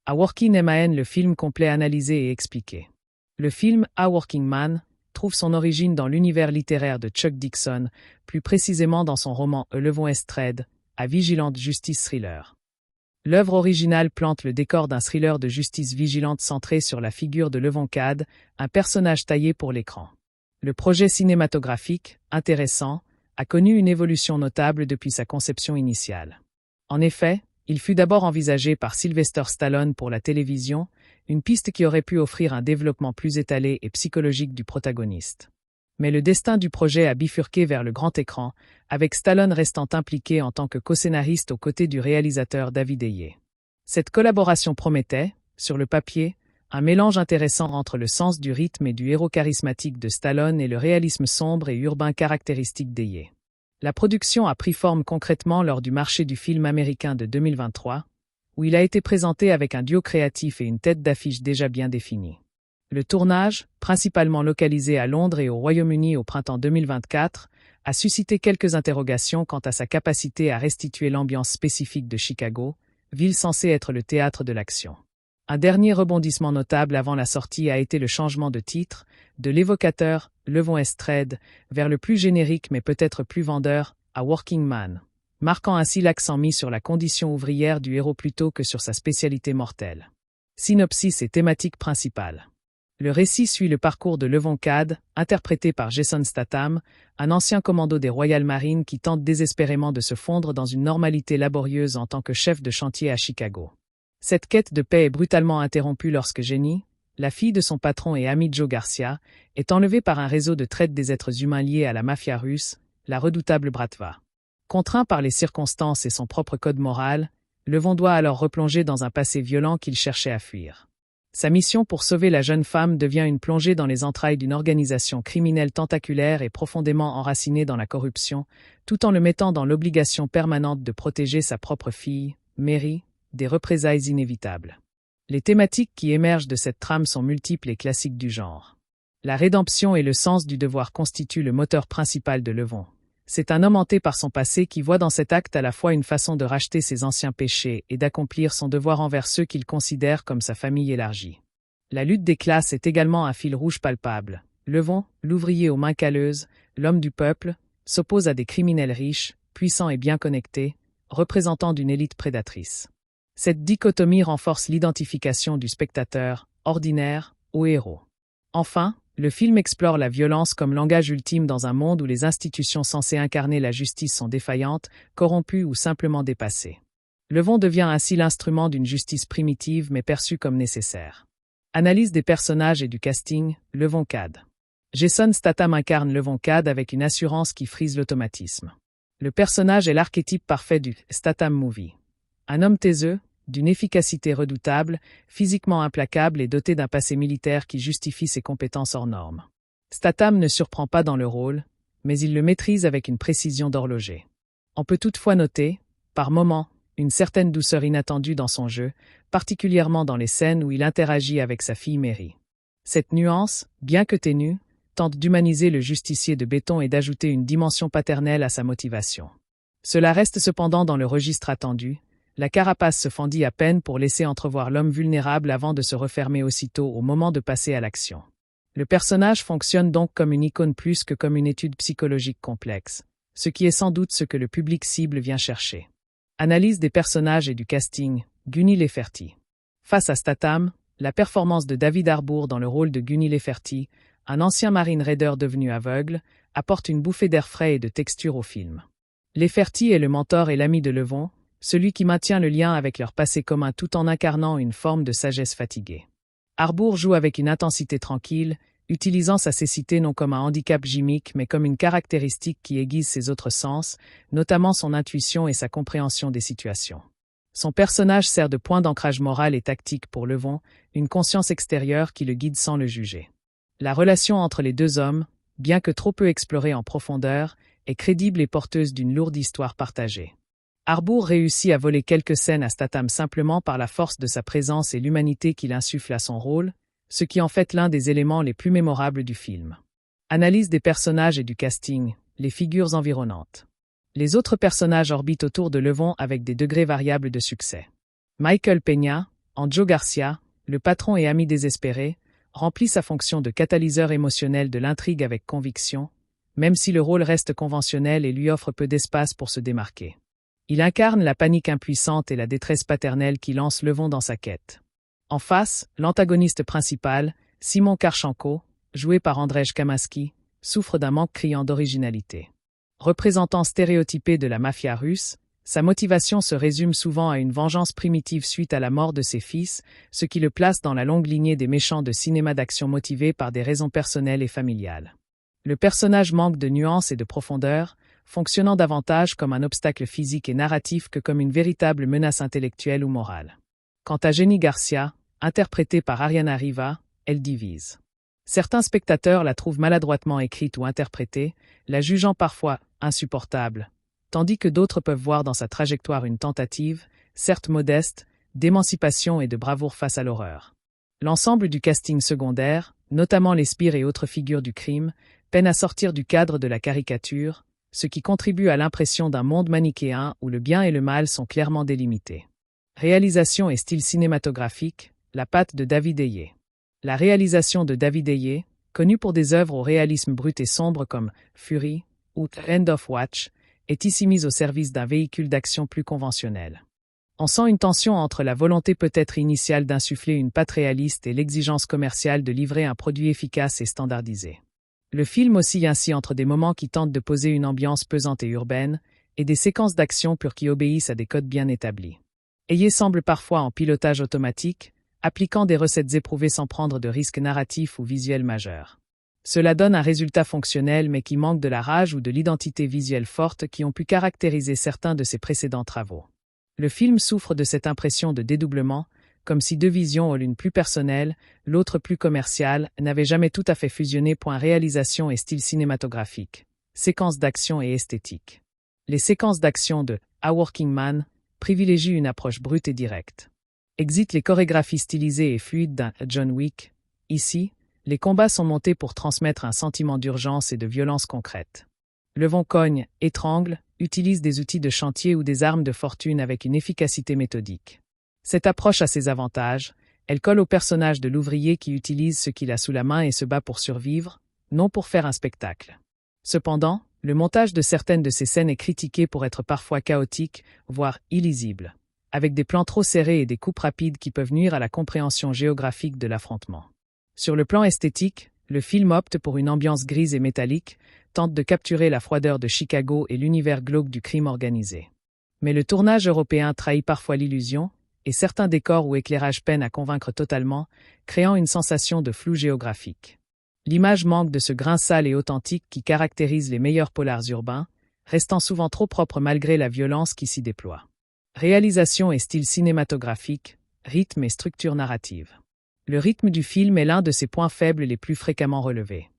A Working Man, le film complet analysé et expliqué. Le film A Working Man trouve son origine dans l'univers littéraire de Chuck Dixon, plus précisément dans son roman A Levon Estrade, à vigilante justice thriller. L'œuvre originale plante le décor d'un thriller de justice vigilante centré sur la figure de Levon Cade, un personnage taillé pour l'écran. Le projet cinématographique, intéressant, a connu une évolution notable depuis sa conception initiale. En effet, il fut d'abord envisagé par Sylvester Stallone pour la télévision, une piste qui aurait pu offrir un développement plus étalé et psychologique du protagoniste. Mais le destin du projet a bifurqué vers le grand écran, avec Stallone restant impliqué en tant que co-scénariste aux côtés du réalisateur David Ayer. Cette collaboration promettait, sur le papier, un mélange intéressant entre le sens du rythme et du héros charismatique de Stallone et le réalisme sombre et urbain caractéristique d'Ayer. La production a pris forme concrètement lors du marché du film américain de 2023, où il a été présenté avec un duo créatif et une tête d'affiche déjà bien définie. Le tournage, principalement localisé à Londres et au Royaume-Uni au printemps 2024, a suscité quelques interrogations quant à sa capacité à restituer l'ambiance spécifique de Chicago, ville censée être le théâtre de l'action. Un dernier rebondissement notable avant la sortie a été le changement de titre, de l'évocateur Levon Estrade vers le plus générique mais peut-être plus vendeur, A Working Man, marquant ainsi l'accent mis sur la condition ouvrière du héros plutôt que sur sa spécialité mortelle. Synopsis et thématique principale. Le récit suit le parcours de Levon Cade, interprété par Jason Statham, un ancien commando des Royal Marines qui tente désespérément de se fondre dans une normalité laborieuse en tant que chef de chantier à Chicago. Cette quête de paix est brutalement interrompue lorsque Jenny, la fille de son patron et amie Joe Garcia, est enlevée par un réseau de traite des êtres humains liés à la mafia russe, la redoutable Bratva. Contraint par les circonstances et son propre code moral, Levon doit alors replonger dans un passé violent qu'il cherchait à fuir. Sa mission pour sauver la jeune femme devient une plongée dans les entrailles d'une organisation criminelle tentaculaire et profondément enracinée dans la corruption, tout en le mettant dans l'obligation permanente de protéger sa propre fille, Mary, des représailles inévitables. Les thématiques qui émergent de cette trame sont multiples et classiques du genre. La rédemption et le sens du devoir constituent le moteur principal de Levon. C'est un homme hanté par son passé qui voit dans cet acte à la fois une façon de racheter ses anciens péchés et d'accomplir son devoir envers ceux qu'il considère comme sa famille élargie. La lutte des classes est également un fil rouge palpable. Levon, l'ouvrier aux mains calleuses, l'homme du peuple, s'oppose à des criminels riches, puissants et bien connectés, représentant d'une élite prédatrice. Cette dichotomie renforce l'identification du spectateur, ordinaire, au héros. Enfin, le film explore la violence comme langage ultime dans un monde où les institutions censées incarner la justice sont défaillantes, corrompues ou simplement dépassées. Levon devient ainsi l'instrument d'une justice primitive mais perçue comme nécessaire. Analyse des personnages et du casting, Levon Cade. Jason Statham incarne Levon Cade avec une assurance qui frise l'automatisme. Le personnage est l'archétype parfait du Statham Movie. Un homme taiseux, d'une efficacité redoutable, physiquement implacable et doté d'un passé militaire qui justifie ses compétences hors normes. Statham ne surprend pas dans le rôle, mais il le maîtrise avec une précision d'horloger. On peut toutefois noter, par moments, une certaine douceur inattendue dans son jeu, particulièrement dans les scènes où il interagit avec sa fille Mary. Cette nuance, bien que ténue, tente d'humaniser le justicier de béton et d'ajouter une dimension paternelle à sa motivation. Cela reste cependant dans le registre attendu. La carapace se fendit à peine pour laisser entrevoir l'homme vulnérable avant de se refermer aussitôt au moment de passer à l'action. Le personnage fonctionne donc comme une icône plus que comme une étude psychologique complexe, ce qui est sans doute ce que le public cible vient chercher. Analyse des personnages et du casting, Gunny Leferty. Face à Statham, la performance de David Harbour dans le rôle de Gunny Leferty, un ancien Marine Raider devenu aveugle, apporte une bouffée d'air frais et de texture au film. Leferty est le mentor et l'ami de Levon, celui qui maintient le lien avec leur passé commun tout en incarnant une forme de sagesse fatiguée. Harbour joue avec une intensité tranquille, utilisant sa cécité non comme un handicap gimique mais comme une caractéristique qui aiguise ses autres sens, notamment son intuition et sa compréhension des situations. Son personnage sert de point d'ancrage moral et tactique pour Levon, une conscience extérieure qui le guide sans le juger. La relation entre les deux hommes, bien que trop peu explorée en profondeur, est crédible et porteuse d'une lourde histoire partagée. Harbour réussit à voler quelques scènes à Statham simplement par la force de sa présence et l'humanité qu'il insuffle à son rôle, ce qui en fait l'un des éléments les plus mémorables du film. Analyse des personnages et du casting, les figures environnantes. Les autres personnages orbitent autour de Levon avec des degrés variables de succès. Michael Peña, en Joe Garcia, le patron et ami désespéré, remplit sa fonction de catalyseur émotionnel de l'intrigue avec conviction, même si le rôle reste conventionnel et lui offre peu d'espace pour se démarquer. Il incarne la panique impuissante et la détresse paternelle qui lance Levon dans sa quête. En face, l'antagoniste principal, Simon Karchenko, joué par Andrzej Kamaski, souffre d'un manque criant d'originalité. Représentant stéréotypé de la mafia russe, sa motivation se résume souvent à une vengeance primitive suite à la mort de ses fils, ce qui le place dans la longue lignée des méchants de cinéma d'action motivés par des raisons personnelles et familiales. Le personnage manque de nuances et de profondeur, fonctionnant davantage comme un obstacle physique et narratif que comme une véritable menace intellectuelle ou morale. Quant à Jenny Garcia, interprétée par Ariana Riva, elle divise. Certains spectateurs la trouvent maladroitement écrite ou interprétée, la jugeant parfois insupportable, tandis que d'autres peuvent voir dans sa trajectoire une tentative, certes modeste, d'émancipation et de bravoure face à l'horreur. L'ensemble du casting secondaire, notamment les sbires et autres figures du crime, peine à sortir du cadre de la caricature, ce qui contribue à l'impression d'un monde manichéen où le bien et le mal sont clairement délimités. Réalisation et style cinématographique, la patte de David Ayer. La réalisation de David Ayer, connu pour des œuvres au réalisme brut et sombre comme Fury ou End of Watch, est ici mise au service d'un véhicule d'action plus conventionnel. On sent une tension entre la volonté peut-être initiale d'insuffler une patte réaliste et l'exigence commerciale de livrer un produit efficace et standardisé. Le film oscille ainsi entre des moments qui tentent de poser une ambiance pesante et urbaine, et des séquences d'action pures qui obéissent à des codes bien établis. Ayer semble parfois en pilotage automatique, appliquant des recettes éprouvées sans prendre de risques narratifs ou visuels majeurs. Cela donne un résultat fonctionnel mais qui manque de la rage ou de l'identité visuelle forte qui ont pu caractériser certains de ses précédents travaux. Le film souffre de cette impression de dédoublement, comme si deux visions, l'une plus personnelle, l'autre plus commerciale, n'avaient jamais tout à fait fusionné. Réalisation et style cinématographique, séquences d'action et esthétique. Les séquences d'action de A Working Man privilégient une approche brute et directe. Exit les chorégraphies stylisées et fluides d'un John Wick. Ici, les combats sont montés pour transmettre un sentiment d'urgence et de violence concrète. Levon cogne, étrangle, utilise des outils de chantier ou des armes de fortune avec une efficacité méthodique. Cette approche a ses avantages, elle colle au personnage de l'ouvrier qui utilise ce qu'il a sous la main et se bat pour survivre, non pour faire un spectacle. Cependant, le montage de certaines de ces scènes est critiqué pour être parfois chaotique, voire illisible, avec des plans trop serrés et des coupes rapides qui peuvent nuire à la compréhension géographique de l'affrontement. Sur le plan esthétique, le film opte pour une ambiance grise et métallique, tente de capturer la froideur de Chicago et l'univers glauque du crime organisé. Mais le tournage européen trahit parfois l'illusion, et certains décors ou éclairages peinent à convaincre totalement, créant une sensation de flou géographique. L'image manque de ce grain sale et authentique qui caractérise les meilleurs polars urbains, restant souvent trop propre malgré la violence qui s'y déploie. Réalisation et style cinématographique, rythme et structure narrative. Le rythme du film est l'un de ses points faibles les plus fréquemment relevés.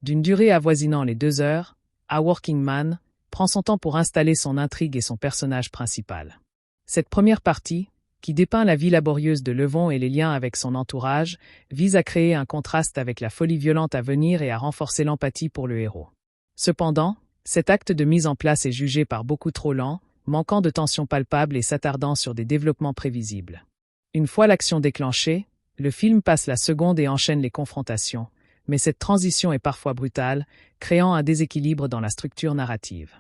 D'une durée avoisinant les 2 heures, A Working Man prend son temps pour installer son intrigue et son personnage principal. Cette première partie, qui dépeint la vie laborieuse de Levon et les liens avec son entourage, vise à créer un contraste avec la folie violente à venir et à renforcer l'empathie pour le héros. Cependant, cet acte de mise en place est jugé par beaucoup trop lent, manquant de tension palpable et s'attardant sur des développements prévisibles. Une fois l'action déclenchée, le film passe la seconde et enchaîne les confrontations, mais cette transition est parfois brutale, créant un déséquilibre dans la structure narrative.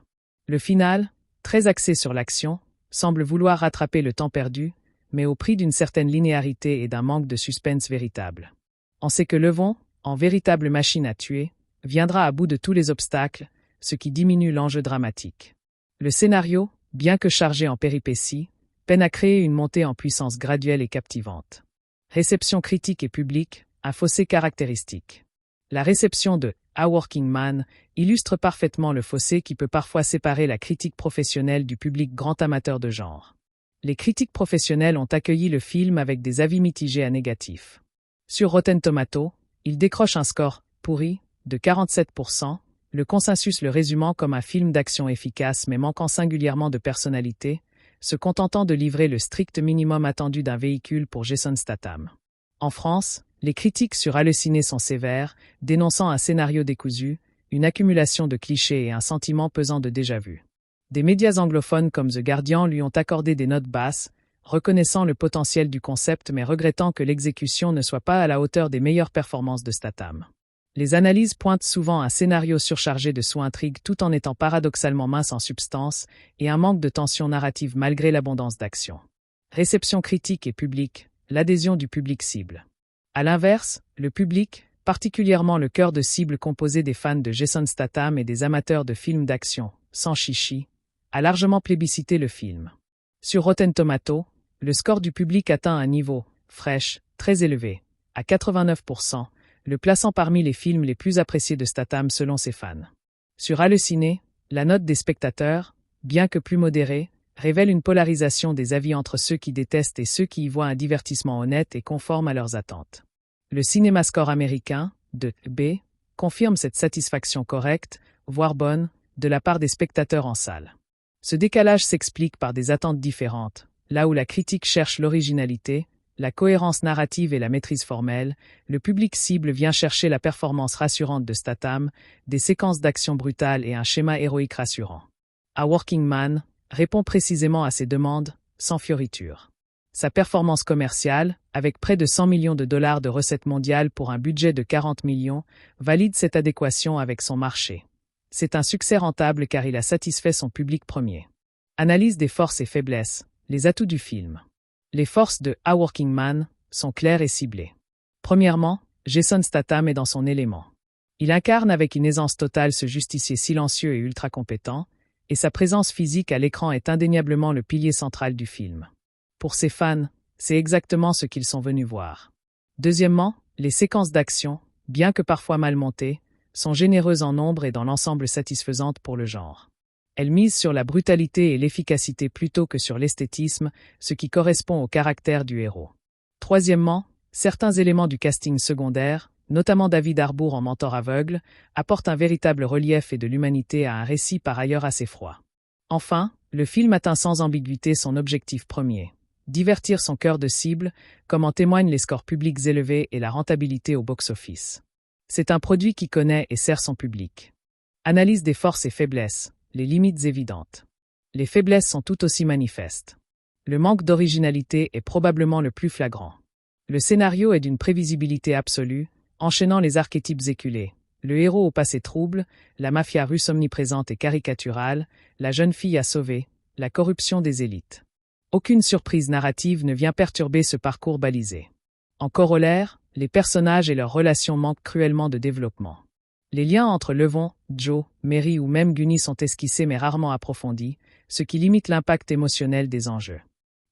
Le final, très axé sur l'action, semble vouloir rattraper le temps perdu, mais au prix d'une certaine linéarité et d'un manque de suspense véritable. On sait que Levon, en véritable machine à tuer, viendra à bout de tous les obstacles, ce qui diminue l'enjeu dramatique. Le scénario, bien que chargé en péripéties, peine à créer une montée en puissance graduelle et captivante. Réception critique et publique, un fossé caractéristique. La réception de A Working Man illustre parfaitement le fossé qui peut parfois séparer la critique professionnelle du public grand amateur de genre. Les critiques professionnelles ont accueilli le film avec des avis mitigés à négatifs. Sur Rotten Tomatoes, il décroche un score « pourri » de 47%, le consensus le résumant comme un film d'action efficace mais manquant singulièrement de personnalité, se contentant de livrer le strict minimum attendu d'un véhicule pour Jason Statham. En France, les critiques sur Allociné sont sévères, dénonçant un scénario décousu, une accumulation de clichés et un sentiment pesant de déjà-vu. Des médias anglophones comme The Guardian lui ont accordé des notes basses, reconnaissant le potentiel du concept mais regrettant que l'exécution ne soit pas à la hauteur des meilleures performances de Statham. Les analyses pointent souvent un scénario surchargé de sous-intrigues tout en étant paradoxalement mince en substance et un manque de tension narrative malgré l'abondance d'action. Réception critique et publique, l'adhésion du public cible. À l'inverse, le public, particulièrement le cœur de cible composé des fans de Jason Statham et des amateurs de films d'action, sans chichi, a largement plébiscité le film. Sur Rotten Tomatoes, le score du public atteint un niveau, fraîche, très élevé, à 89%, le plaçant parmi les films les plus appréciés de Statham selon ses fans. Sur Allociné, la note des spectateurs, bien que plus modérée, révèle une polarisation des avis entre ceux qui détestent et ceux qui y voient un divertissement honnête et conforme à leurs attentes. Le CinemaScore américain, de B, confirme cette satisfaction correcte, voire bonne, de la part des spectateurs en salle. Ce décalage s'explique par des attentes différentes, là où la critique cherche l'originalité, la cohérence narrative et la maîtrise formelle, le public cible vient chercher la performance rassurante de Statham, des séquences d'action brutales et un schéma héroïque rassurant. A Working Man répond précisément à ces demandes, sans fioriture. Sa performance commerciale, avec près de 100 millions de dollars de recettes mondiales pour un budget de 40 millions, valide cette adéquation avec son marché. C'est un succès rentable car il a satisfait son public premier. Analyse des forces et faiblesses, les atouts du film. Les forces de A Working Man sont claires et ciblées. Premièrement, Jason Statham est dans son élément. Il incarne avec une aisance totale ce justicier silencieux et ultra compétent, et sa présence physique à l'écran est indéniablement le pilier central du film. Pour ses fans, c'est exactement ce qu'ils sont venus voir. Deuxièmement, les séquences d'action, bien que parfois mal montées, sont généreuses en nombre et dans l'ensemble satisfaisantes pour le genre. Elles misent sur la brutalité et l'efficacité plutôt que sur l'esthétisme, ce qui correspond au caractère du héros. Troisièmement, certains éléments du casting secondaire, notamment David Harbour en mentor aveugle, apportent un véritable relief et de l'humanité à un récit par ailleurs assez froid. Enfin, le film atteint sans ambiguïté son objectif premier, divertir son cœur de cible, comme en témoignent les scores publics élevés et la rentabilité au box-office. C'est un produit qui connaît et sert son public. Analyse des forces et faiblesses, les limites évidentes. Les faiblesses sont tout aussi manifestes. Le manque d'originalité est probablement le plus flagrant. Le scénario est d'une prévisibilité absolue, enchaînant les archétypes éculés. Le héros au passé trouble, la mafia russe omniprésente et caricaturale, la jeune fille à sauver, la corruption des élites. Aucune surprise narrative ne vient perturber ce parcours balisé. En corollaire, les personnages et leurs relations manquent cruellement de développement. Les liens entre Levon, Joe, Mary ou même Gunny sont esquissés mais rarement approfondis, ce qui limite l'impact émotionnel des enjeux.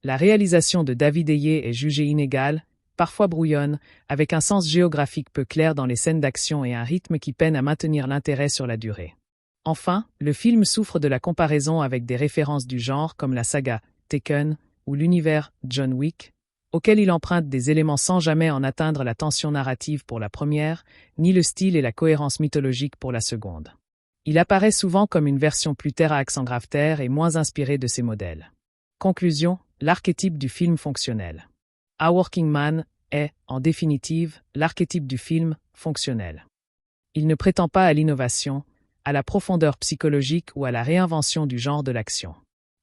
La réalisation de David Ayer est jugée inégale, parfois brouillonne, avec un sens géographique peu clair dans les scènes d'action et un rythme qui peine à maintenir l'intérêt sur la durée. Enfin, le film souffre de la comparaison avec des références du genre comme la saga Taken ou l'univers John Wick, auquel il emprunte des éléments sans jamais en atteindre la tension narrative pour la première, ni le style et la cohérence mythologique pour la seconde. Il apparaît souvent comme une version plus terre à accent grave-terre et moins inspirée de ces modèles. Conclusion, l'archétype du film fonctionnel. A Working Man est, en définitive, l'archétype du film fonctionnel. Il ne prétend pas à l'innovation, à la profondeur psychologique ou à la réinvention du genre de l'action.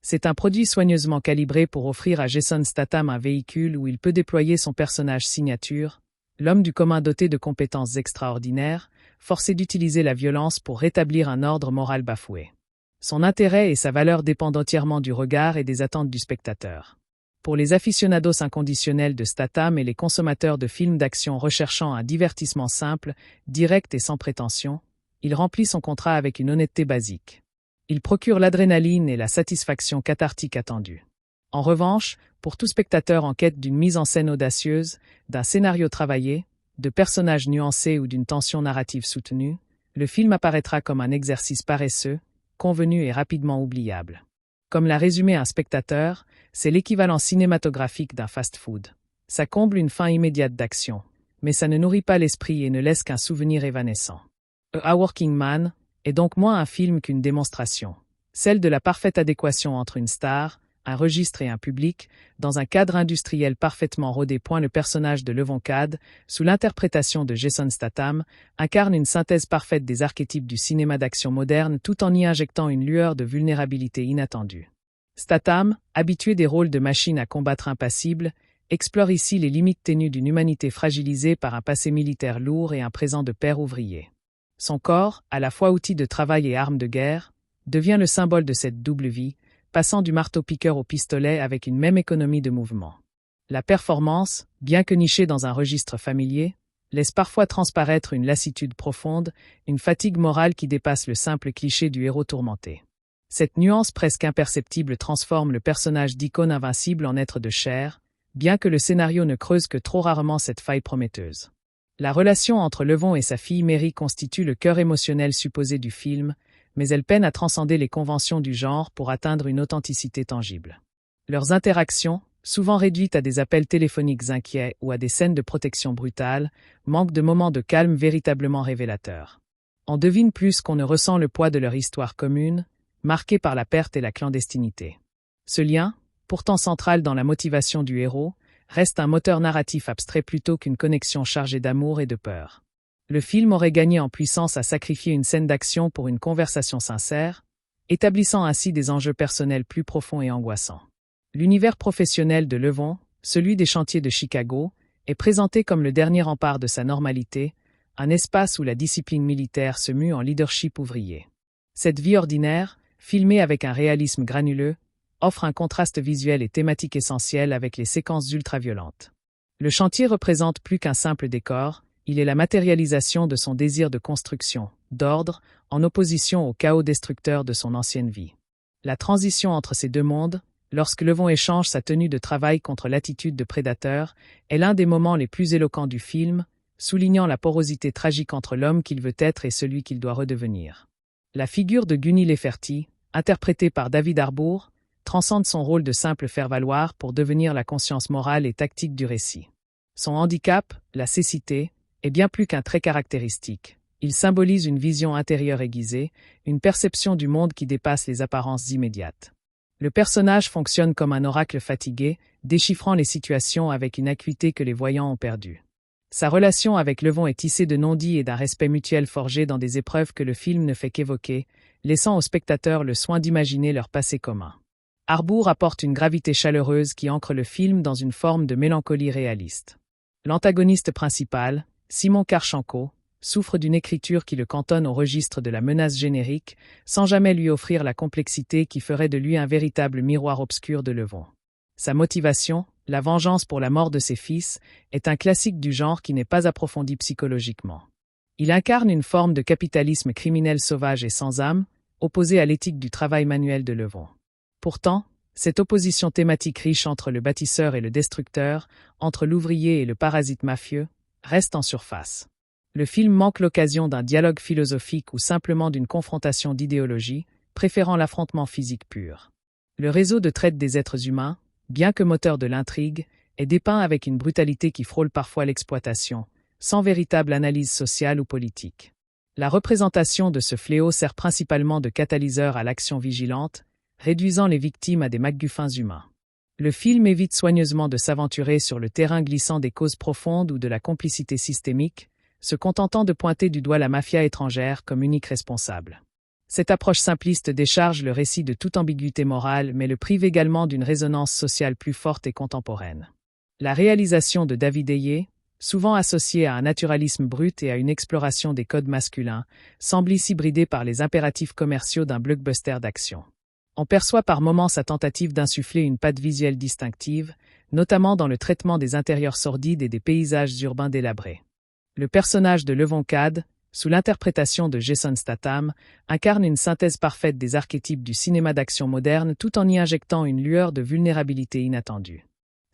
C'est un produit soigneusement calibré pour offrir à Jason Statham un véhicule où il peut déployer son personnage signature, l'homme du commun doté de compétences extraordinaires, forcé d'utiliser la violence pour rétablir un ordre moral bafoué. Son intérêt et sa valeur dépendent entièrement du regard et des attentes du spectateur. Pour les aficionados inconditionnels de Statham et les consommateurs de films d'action recherchant un divertissement simple, direct et sans prétention, il remplit son contrat avec une honnêteté basique. Il procure l'adrénaline et la satisfaction cathartique attendue. En revanche, pour tout spectateur en quête d'une mise en scène audacieuse, d'un scénario travaillé, de personnages nuancés ou d'une tension narrative soutenue, le film apparaîtra comme un exercice paresseux, convenu et rapidement oubliable. Comme l'a résumé un spectateur, c'est l'équivalent cinématographique d'un fast-food. Ça comble une faim immédiate d'action, mais ça ne nourrit pas l'esprit et ne laisse qu'un souvenir évanescent. A Working Man est donc moins un film qu'une démonstration, celle de la parfaite adéquation entre une star, un registre et un public, dans un cadre industriel parfaitement rodé. Le personnage de Levon Cad, sous l'interprétation de Jason Statham, incarne une synthèse parfaite des archétypes du cinéma d'action moderne tout en y injectant une lueur de vulnérabilité inattendue. Statham, habitué des rôles de machine à combattre impassible, explore ici les limites ténues d'une humanité fragilisée par un passé militaire lourd et un présent de père ouvrier. Son corps, à la fois outil de travail et arme de guerre, devient le symbole de cette double vie, passant du marteau-piqueur au pistolet avec une même économie de mouvement. La performance, bien que nichée dans un registre familier, laisse parfois transparaître une lassitude profonde, une fatigue morale qui dépasse le simple cliché du héros tourmenté. Cette nuance presque imperceptible transforme le personnage d'icône invincible en être de chair, bien que le scénario ne creuse que trop rarement cette faille prometteuse. La relation entre Levon et sa fille Mary constitue le cœur émotionnel supposé du film, mais elle peine à transcender les conventions du genre pour atteindre une authenticité tangible. Leurs interactions, souvent réduites à des appels téléphoniques inquiets ou à des scènes de protection brutale, manquent de moments de calme véritablement révélateurs. On devine plus qu'on ne ressent le poids de leur histoire commune, marquée par la perte et la clandestinité. Ce lien, pourtant central dans la motivation du héros, reste un moteur narratif abstrait plutôt qu'une connexion chargée d'amour et de peur. Le film aurait gagné en puissance à sacrifier une scène d'action pour une conversation sincère, établissant ainsi des enjeux personnels plus profonds et angoissants. L'univers professionnel de Levon, celui des chantiers de Chicago, est présenté comme le dernier rempart de sa normalité, un espace où la discipline militaire se mue en leadership ouvrier. Cette vie ordinaire, filmée avec un réalisme granuleux, offre un contraste visuel et thématique essentiel avec les séquences ultra-violentes. Le chantier représente plus qu'un simple décor, il est la matérialisation de son désir de construction, d'ordre, en opposition au chaos destructeur de son ancienne vie. La transition entre ces deux mondes, lorsque Levon échange sa tenue de travail contre l'attitude de prédateur, est l'un des moments les plus éloquents du film, soulignant la porosité tragique entre l'homme qu'il veut être et celui qu'il doit redevenir. La figure de Gunny Lefferty, interprétée par David Harbour, transcende son rôle de simple faire-valoir pour devenir la conscience morale et tactique du récit. Son handicap, la cécité, est bien plus qu'un trait caractéristique. Il symbolise une vision intérieure aiguisée, une perception du monde qui dépasse les apparences immédiates. Le personnage fonctionne comme un oracle fatigué, déchiffrant les situations avec une acuité que les voyants ont perdue. Sa relation avec Levon est tissée de non-dits et d'un respect mutuel forgé dans des épreuves que le film ne fait qu'évoquer, laissant au spectateur le soin d'imaginer leur passé commun. Harbour apporte une gravité chaleureuse qui ancre le film dans une forme de mélancolie réaliste. L'antagoniste principal, Simon Karchenko, souffre d'une écriture qui le cantonne au registre de la menace générique, sans jamais lui offrir la complexité qui ferait de lui un véritable miroir obscur de Levon. Sa motivation, la vengeance pour la mort de ses fils, est un classique du genre qui n'est pas approfondi psychologiquement. Il incarne une forme de capitalisme criminel sauvage et sans âme, opposée à l'éthique du travail manuel de Levon. Pourtant, cette opposition thématique riche entre le bâtisseur et le destructeur, entre l'ouvrier et le parasite mafieux, reste en surface. Le film manque l'occasion d'un dialogue philosophique ou simplement d'une confrontation d'idéologie, préférant l'affrontement physique pur. Le réseau de traite des êtres humains, bien que moteur de l'intrigue, est dépeint avec une brutalité qui frôle parfois l'exploitation, sans véritable analyse sociale ou politique. La représentation de ce fléau sert principalement de catalyseur à l'action vigilante, réduisant les victimes à des MacGuffins humains. Le film évite soigneusement de s'aventurer sur le terrain glissant des causes profondes ou de la complicité systémique, se contentant de pointer du doigt la mafia étrangère comme unique responsable. Cette approche simpliste décharge le récit de toute ambiguïté morale mais le prive également d'une résonance sociale plus forte et contemporaine. La réalisation de David Ayer, souvent associée à un naturalisme brut et à une exploration des codes masculins, semble ici bridée par les impératifs commerciaux d'un blockbuster d'action. On perçoit par moments sa tentative d'insuffler une patte visuelle distinctive, notamment dans le traitement des intérieurs sordides et des paysages urbains délabrés. Le personnage de Levon Cade, sous l'interprétation de Jason Statham, incarne une synthèse parfaite des archétypes du cinéma d'action moderne tout en y injectant une lueur de vulnérabilité inattendue.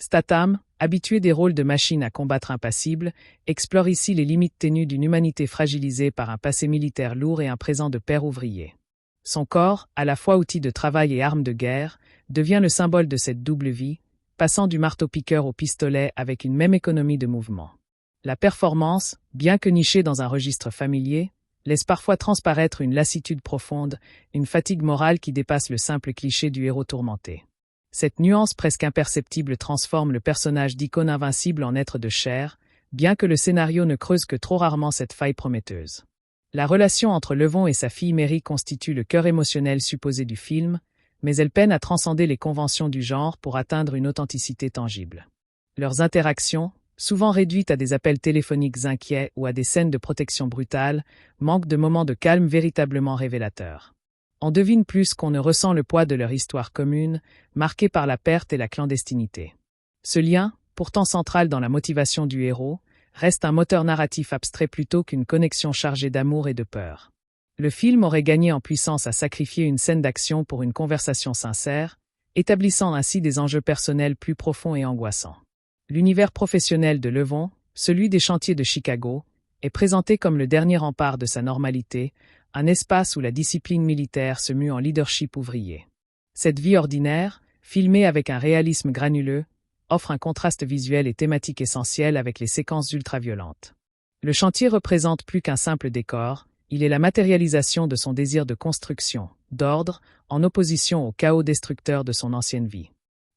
Statham, habitué des rôles de machine à combattre impassible, explore ici les limites ténues d'une humanité fragilisée par un passé militaire lourd et un présent de père ouvrier. Son corps, à la fois outil de travail et arme de guerre, devient le symbole de cette double vie, passant du marteau-piqueur au pistolet avec une même économie de mouvement. La performance, bien que nichée dans un registre familier, laisse parfois transparaître une lassitude profonde, une fatigue morale qui dépasse le simple cliché du héros tourmenté. Cette nuance presque imperceptible transforme le personnage d'icône invincible en être de chair, bien que le scénario ne creuse que trop rarement cette faille prometteuse. La relation entre Levon et sa fille Mary constitue le cœur émotionnel supposé du film, mais elles peinent à transcender les conventions du genre pour atteindre une authenticité tangible. Leurs interactions, souvent réduites à des appels téléphoniques inquiets ou à des scènes de protection brutale, manquent de moments de calme véritablement révélateurs. On devine plus qu'on ne ressent le poids de leur histoire commune, marquée par la perte et la clandestinité. Ce lien, pourtant central dans la motivation du héros, reste un moteur narratif abstrait plutôt qu'une connexion chargée d'amour et de peur. Le film aurait gagné en puissance à sacrifier une scène d'action pour une conversation sincère, établissant ainsi des enjeux personnels plus profonds et angoissants. L'univers professionnel de Levon, celui des chantiers de Chicago, est présenté comme le dernier rempart de sa normalité, un espace où la discipline militaire se mue en leadership ouvrier. Cette vie ordinaire, filmée avec un réalisme granuleux, offre un contraste visuel et thématique essentiel avec les séquences ultra-violentes. Le chantier représente plus qu'un simple décor, il est la matérialisation de son désir de construction, d'ordre, en opposition au chaos destructeur de son ancienne vie.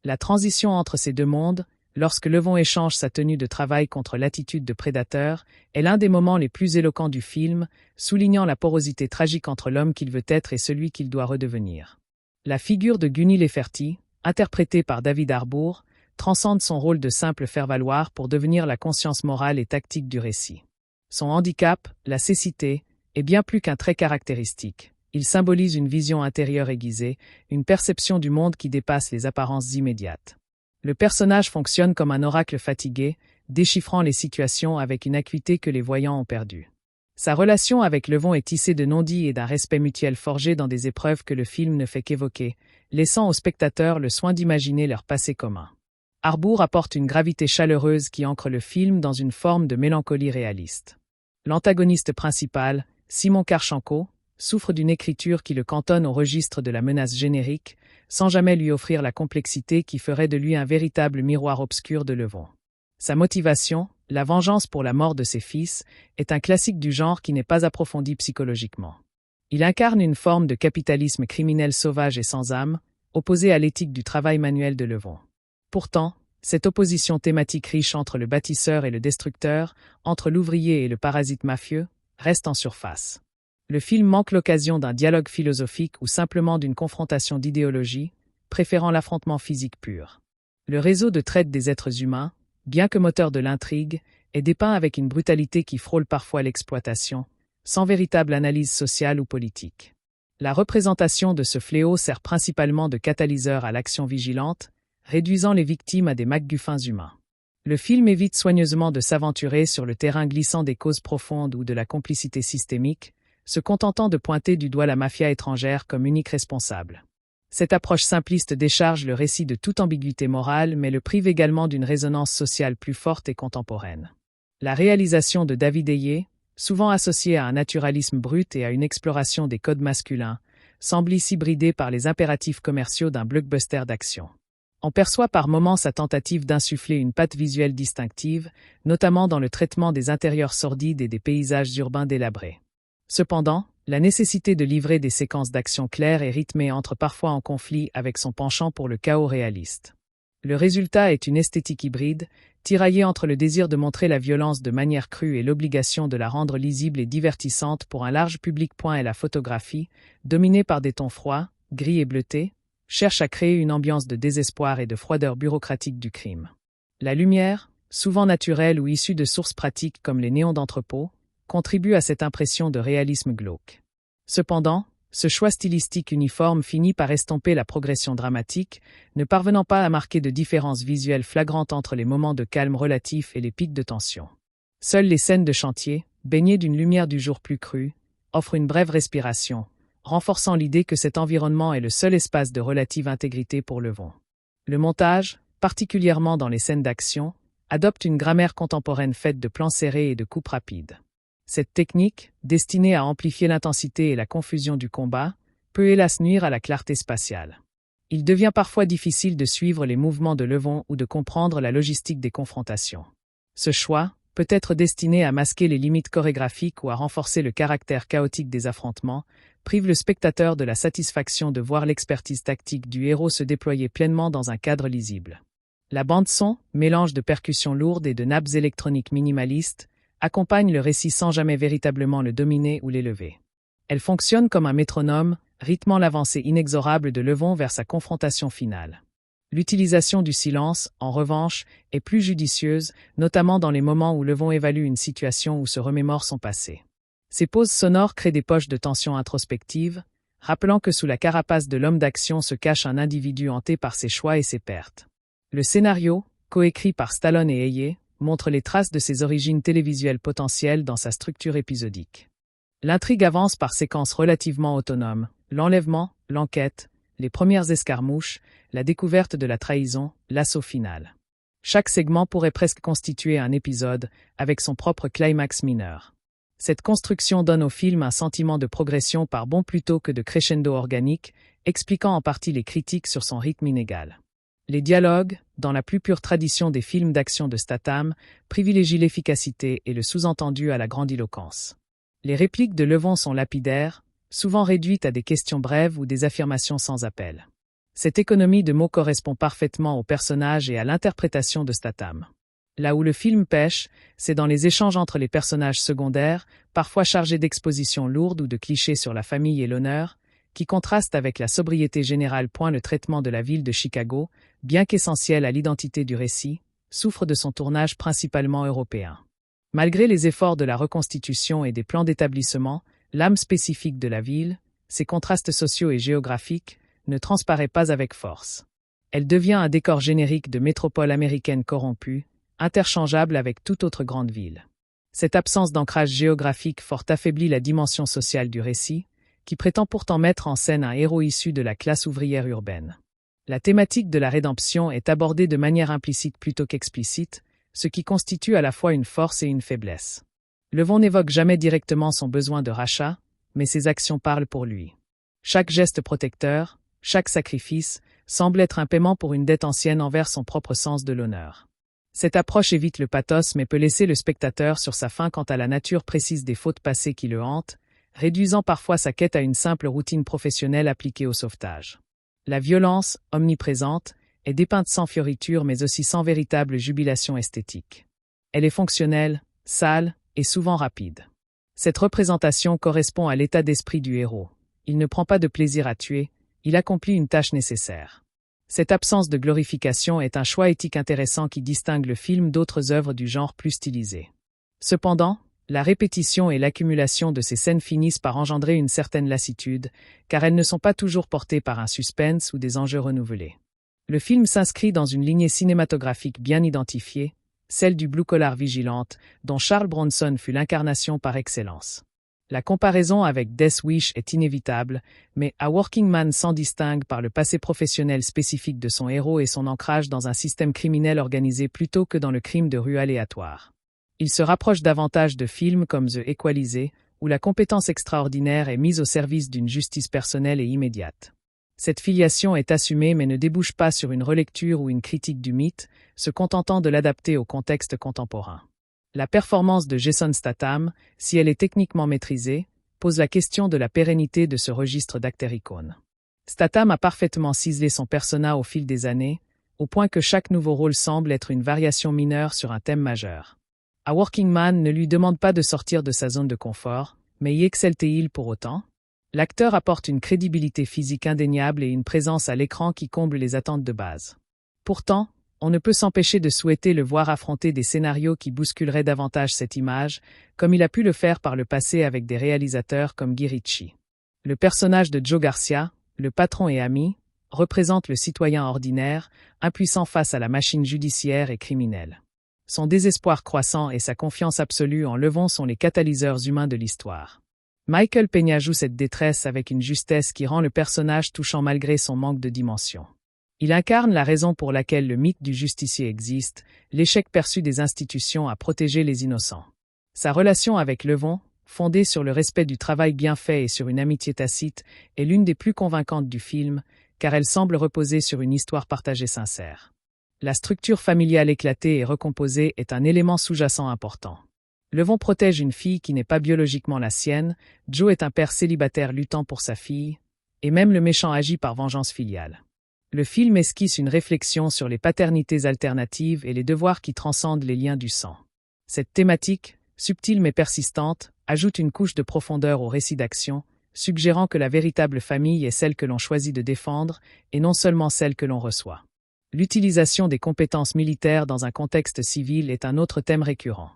La transition entre ces deux mondes, lorsque Levon échange sa tenue de travail contre l'attitude de prédateur, est l'un des moments les plus éloquents du film, soulignant la porosité tragique entre l'homme qu'il veut être et celui qu'il doit redevenir. La figure de Gunny Leferty, interprétée par David Harbour, transcende son rôle de simple faire-valoir pour devenir la conscience morale et tactique du récit. Son handicap, la cécité, est bien plus qu'un trait caractéristique. Il symbolise une vision intérieure aiguisée, une perception du monde qui dépasse les apparences immédiates. Le personnage fonctionne comme un oracle fatigué, déchiffrant les situations avec une acuité que les voyants ont perdue. Sa relation avec Levon est tissée de non-dits et d'un respect mutuel forgé dans des épreuves que le film ne fait qu'évoquer, laissant au spectateur le soin d'imaginer leur passé commun. Harbour apporte une gravité chaleureuse qui ancre le film dans une forme de mélancolie réaliste. L'antagoniste principal, Simon Karchenko, souffre d'une écriture qui le cantonne au registre de la menace générique, sans jamais lui offrir la complexité qui ferait de lui un véritable miroir obscur de Levon. Sa motivation, la vengeance pour la mort de ses fils, est un classique du genre qui n'est pas approfondi psychologiquement. Il incarne une forme de capitalisme criminel sauvage et sans âme, opposée à l'éthique du travail manuel de Levon. Pourtant, cette opposition thématique riche entre le bâtisseur et le destructeur, entre l'ouvrier et le parasite mafieux, reste en surface. Le film manque l'occasion d'un dialogue philosophique ou simplement d'une confrontation d'idéologie, préférant l'affrontement physique pur. Le réseau de traite des êtres humains, bien que moteur de l'intrigue, est dépeint avec une brutalité qui frôle parfois l'exploitation, sans véritable analyse sociale ou politique. La représentation de ce fléau sert principalement de catalyseur à l'action vigilante, réduisant les victimes à des MacGuffins humains. Le film évite soigneusement de s'aventurer sur le terrain glissant des causes profondes ou de la complicité systémique, se contentant de pointer du doigt la mafia étrangère comme unique responsable. Cette approche simpliste décharge le récit de toute ambiguïté morale mais le prive également d'une résonance sociale plus forte et contemporaine. La réalisation de David Ayer, souvent associée à un naturalisme brut et à une exploration des codes masculins, semble ici bridée par les impératifs commerciaux d'un blockbuster d'action. On perçoit par moments sa tentative d'insuffler une patte visuelle distinctive, notamment dans le traitement des intérieurs sordides et des paysages urbains délabrés. Cependant, la nécessité de livrer des séquences d'action claires et rythmées entre parfois en conflit avec son penchant pour le chaos réaliste. Le résultat est une esthétique hybride, tiraillée entre le désir de montrer la violence de manière crue et l'obligation de la rendre lisible et divertissante pour un large public. Et la photographie, dominée par des tons froids, gris et bleutés, cherche à créer une ambiance de désespoir et de froideur bureaucratique du crime. La lumière, souvent naturelle ou issue de sources pratiques comme les néons d'entrepôt, contribue à cette impression de réalisme glauque. Cependant, ce choix stylistique uniforme finit par estomper la progression dramatique, ne parvenant pas à marquer de différence visuelle flagrante entre les moments de calme relatif et les pics de tension. Seules les scènes de chantier, baignées d'une lumière du jour plus crue, offrent une brève respiration, renforçant l'idée que cet environnement est le seul espace de relative intégrité pour Levon. Le montage, particulièrement dans les scènes d'action, adopte une grammaire contemporaine faite de plans serrés et de coupes rapides. Cette technique, destinée à amplifier l'intensité et la confusion du combat, peut hélas nuire à la clarté spatiale. Il devient parfois difficile de suivre les mouvements de Levon ou de comprendre la logistique des confrontations. Ce choix, peut être destiné à masquer les limites chorégraphiques ou à renforcer le caractère chaotique des affrontements, prive le spectateur de la satisfaction de voir l'expertise tactique du héros se déployer pleinement dans un cadre lisible. La bande-son, mélange de percussions lourdes et de nappes électroniques minimalistes, accompagne le récit sans jamais véritablement le dominer ou l'élever. Elle fonctionne comme un métronome, rythmant l'avancée inexorable de Levon vers sa confrontation finale. L'utilisation du silence, en revanche, est plus judicieuse, notamment dans les moments où Levon évalue une situation ou se remémore son passé. Ces pauses sonores créent des poches de tension introspective, rappelant que sous la carapace de l'homme d'action se cache un individu hanté par ses choix et ses pertes. Le scénario, coécrit par Stallone et Ayer, montre les traces de ses origines télévisuelles potentielles dans sa structure épisodique. L'intrigue avance par séquences relativement autonomes, l'enlèvement, l'enquête, les premières escarmouches, la découverte de la trahison, l'assaut final. Chaque segment pourrait presque constituer un épisode, avec son propre climax mineur. Cette construction donne au film un sentiment de progression par bond plutôt que de crescendo organique, expliquant en partie les critiques sur son rythme inégal. Les dialogues, dans la plus pure tradition des films d'action de Statham, privilégient l'efficacité et le sous-entendu à la grandiloquence. Les répliques de Levon sont lapidaires, souvent réduites à des questions brèves ou des affirmations sans appel. Cette économie de mots correspond parfaitement au personnage et à l'interprétation de Statham. Là où le film pêche, c'est dans les échanges entre les personnages secondaires, parfois chargés d'expositions lourdes ou de clichés sur la famille et l'honneur, qui contrastent avec la sobriété générale. Le traitement de la ville de Chicago, bien qu'essentiel à l'identité du récit, souffre de son tournage principalement européen. Malgré les efforts de la reconstitution et des plans d'établissement, l'âme spécifique de la ville, ses contrastes sociaux et géographiques, ne transparaît pas avec force. Elle devient un décor générique de métropole américaine corrompue, interchangeable avec toute autre grande ville. Cette absence d'ancrage géographique fort affaiblit la dimension sociale du récit, qui prétend pourtant mettre en scène un héros issu de la classe ouvrière urbaine. La thématique de la rédemption est abordée de manière implicite plutôt qu'explicite, ce qui constitue à la fois une force et une faiblesse. Levon n'évoque jamais directement son besoin de rachat, mais ses actions parlent pour lui. Chaque geste protecteur, chaque sacrifice, semble être un paiement pour une dette ancienne envers son propre sens de l'honneur. Cette approche évite le pathos mais peut laisser le spectateur sur sa faim quant à la nature précise des fautes passées qui le hantent, réduisant parfois sa quête à une simple routine professionnelle appliquée au sauvetage. La violence, omniprésente, est dépeinte sans fioriture mais aussi sans véritable jubilation esthétique. Elle est fonctionnelle, sale et souvent rapide. Cette représentation correspond à l'état d'esprit du héros. Il ne prend pas de plaisir à tuer, il accomplit une tâche nécessaire. Cette absence de glorification est un choix éthique intéressant qui distingue le film d'autres œuvres du genre plus stylisées. Cependant, la répétition et l'accumulation de ces scènes finissent par engendrer une certaine lassitude, car elles ne sont pas toujours portées par un suspense ou des enjeux renouvelés. Le film s'inscrit dans une lignée cinématographique bien identifiée, celle du blue-collar vigilante, dont Charles Bronson fut l'incarnation par excellence. La comparaison avec Death Wish est inévitable, mais A Working Man s'en distingue par le passé professionnel spécifique de son héros et son ancrage dans un système criminel organisé plutôt que dans le crime de rue aléatoire. Il se rapproche davantage de films comme The Equalizer, où la compétence extraordinaire est mise au service d'une justice personnelle et immédiate. Cette filiation est assumée mais ne débouche pas sur une relecture ou une critique du mythe, se contentant de l'adapter au contexte contemporain. La performance de Jason Statham, si elle est techniquement maîtrisée, pose la question de la pérennité de ce registre d'acteur-icône. Statham a parfaitement ciselé son persona au fil des années, au point que chaque nouveau rôle semble être une variation mineure sur un thème majeur. A Working Man ne lui demande pas de sortir de sa zone de confort, mais y excelle-t-il pour autant? L'acteur apporte une crédibilité physique indéniable et une présence à l'écran qui comble les attentes de base. Pourtant, on ne peut s'empêcher de souhaiter le voir affronter des scénarios qui bousculeraient davantage cette image, comme il a pu le faire par le passé avec des réalisateurs comme Guy Ritchie. Le personnage de Joe Garcia, le patron et ami, représente le citoyen ordinaire, impuissant face à la machine judiciaire et criminelle. Son désespoir croissant et sa confiance absolue en Levon sont les catalyseurs humains de l'histoire. Michael Peña joue cette détresse avec une justesse qui rend le personnage touchant malgré son manque de dimension. Il incarne la raison pour laquelle le mythe du justicier existe, l'échec perçu des institutions à protéger les innocents. Sa relation avec Levon, fondée sur le respect du travail bien fait et sur une amitié tacite, est l'une des plus convaincantes du film, car elle semble reposer sur une histoire partagée sincère. La structure familiale éclatée et recomposée est un élément sous-jacent important. Levon protège une fille qui n'est pas biologiquement la sienne, Joe est un père célibataire luttant pour sa fille, et même le méchant agit par vengeance filiale. Le film esquisse une réflexion sur les paternités alternatives et les devoirs qui transcendent les liens du sang. Cette thématique, subtile mais persistante, ajoute une couche de profondeur au récit d'action, suggérant que la véritable famille est celle que l'on choisit de défendre et non seulement celle que l'on reçoit. L'utilisation des compétences militaires dans un contexte civil est un autre thème récurrent.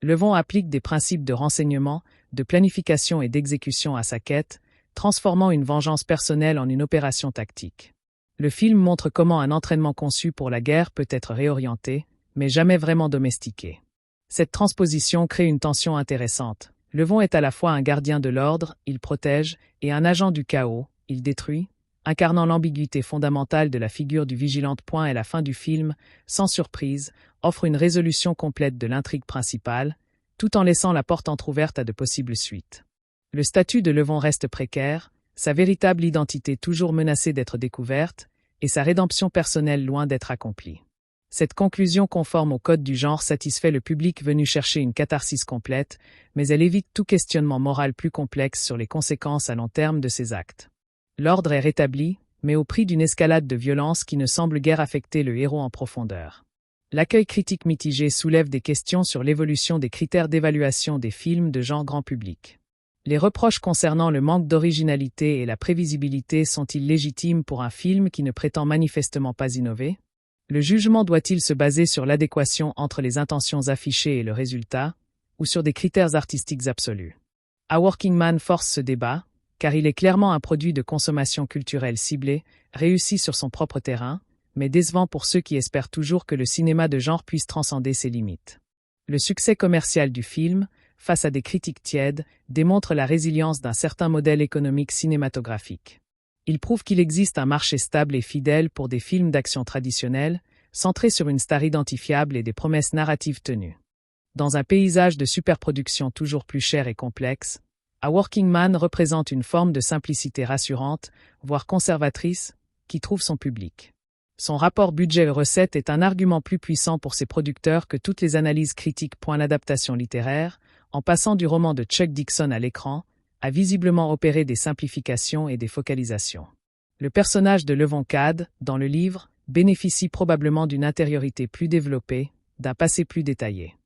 Levon applique des principes de renseignement, de planification et d'exécution à sa quête, transformant une vengeance personnelle en une opération tactique. Le film montre comment un entraînement conçu pour la guerre peut être réorienté, mais jamais vraiment domestiqué. Cette transposition crée une tension intéressante. Levon est à la fois un gardien de l'ordre, il protège, et un agent du chaos, il détruit, incarnant l'ambiguïté fondamentale de la figure du vigilante. Et la fin du film, sans surprise, offre une résolution complète de l'intrigue principale, tout en laissant la porte entrouverte à de possibles suites. Le statut de Levon reste précaire, sa véritable identité toujours menacée d'être découverte, et sa rédemption personnelle loin d'être accomplie. Cette conclusion conforme au code du genre satisfait le public venu chercher une catharsis complète, mais elle évite tout questionnement moral plus complexe sur les conséquences à long terme de ses actes. L'ordre est rétabli, mais au prix d'une escalade de violence qui ne semble guère affecter le héros en profondeur. L'accueil critique mitigé soulève des questions sur l'évolution des critères d'évaluation des films de genre grand public. Les reproches concernant le manque d'originalité et la prévisibilité sont-ils légitimes pour un film qui ne prétend manifestement pas innover? Le jugement doit-il se baser sur l'adéquation entre les intentions affichées et le résultat, ou sur des critères artistiques absolus? A Working Man force ce débat, car il est clairement un produit de consommation culturelle ciblée, réussi sur son propre terrain, mais décevant pour ceux qui espèrent toujours que le cinéma de genre puisse transcender ses limites. Le succès commercial du film, face à des critiques tièdes, démontre la résilience d'un certain modèle économique cinématographique. Il prouve qu'il existe un marché stable et fidèle pour des films d'action traditionnels, centrés sur une star identifiable et des promesses narratives tenues. Dans un paysage de superproduction toujours plus cher et complexe, A Working Man représente une forme de simplicité rassurante, voire conservatrice, qui trouve son public. Son rapport budget-recette est un argument plus puissant pour ses producteurs que toutes les analyses critiques. L'adaptation littéraire, en passant du roman de Chuck Dixon à l'écran, a visiblement opéré des simplifications et des focalisations. Le personnage de Levon Cade, dans le livre, bénéficie probablement d'une intériorité plus développée, d'un passé plus détaillé.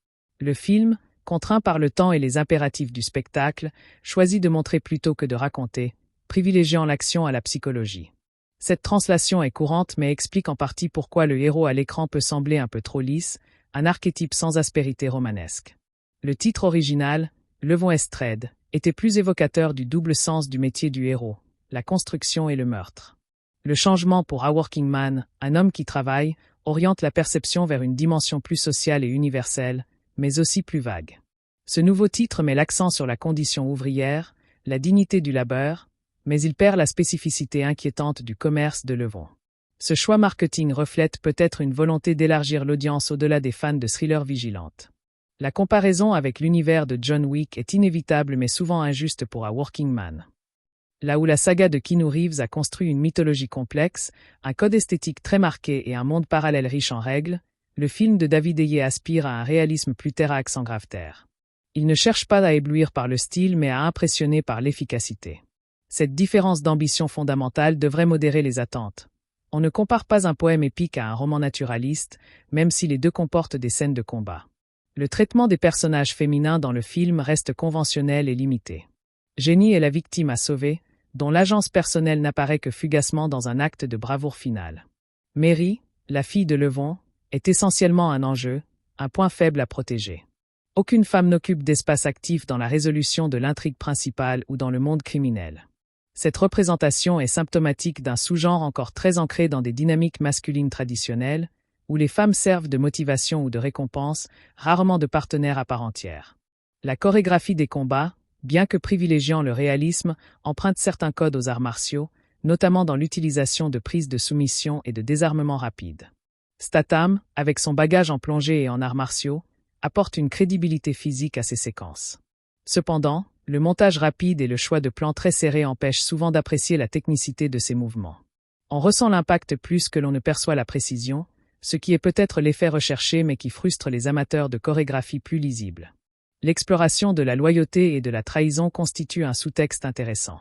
Le film, contraint par le temps et les impératifs du spectacle, choisit de montrer plutôt que de raconter, privilégiant l'action à la psychologie. Cette translation est courante mais explique en partie pourquoi le héros à l'écran peut sembler un peu trop lisse, un archétype sans aspérité romanesque. Le titre original, Levon Estrade, était plus évocateur du double sens du métier du héros, la construction et le meurtre. Le changement pour A Working Man, un homme qui travaille, oriente la perception vers une dimension plus sociale et universelle, mais aussi plus vague. Ce nouveau titre met l'accent sur la condition ouvrière, la dignité du labeur, mais il perd la spécificité inquiétante du commerce de Levon. Ce choix marketing reflète peut-être une volonté d'élargir l'audience au-delà des fans de thrillers vigilantes. La comparaison avec l'univers de John Wick est inévitable mais souvent injuste pour A Working Man. Là où la saga de Keanu Reeves a construit une mythologie complexe, un code esthétique très marqué et un monde parallèle riche en règles, le film de David Ayer aspire à un réalisme plus terre à accent grave-terre. Il ne cherche pas à éblouir par le style mais à impressionner par l'efficacité. Cette différence d'ambition fondamentale devrait modérer les attentes. On ne compare pas un poème épique à un roman naturaliste, même si les deux comportent des scènes de combat. Le traitement des personnages féminins dans le film reste conventionnel et limité. Jenny est la victime à sauver, dont l'agence personnelle n'apparaît que fugacement dans un acte de bravoure final. Mary, la fille de Levon, est essentiellement un enjeu, un point faible à protéger. Aucune femme n'occupe d'espace actif dans la résolution de l'intrigue principale ou dans le monde criminel. Cette représentation est symptomatique d'un sous-genre encore très ancré dans des dynamiques masculines traditionnelles, où les femmes servent de motivation ou de récompense, rarement de partenaires à part entière. La chorégraphie des combats, bien que privilégiant le réalisme, emprunte certains codes aux arts martiaux, notamment dans l'utilisation de prises de soumission et de désarmement rapide. Statham, avec son bagage en plongée et en arts martiaux, apporte une crédibilité physique à ces séquences. Cependant, le montage rapide et le choix de plans très serrés empêchent souvent d'apprécier la technicité de ces mouvements. On ressent l'impact plus que l'on ne perçoit la précision, ce qui est peut-être l'effet recherché mais qui frustre les amateurs de chorégraphie plus lisible. L'exploration de la loyauté et de la trahison constitue un sous-texte intéressant.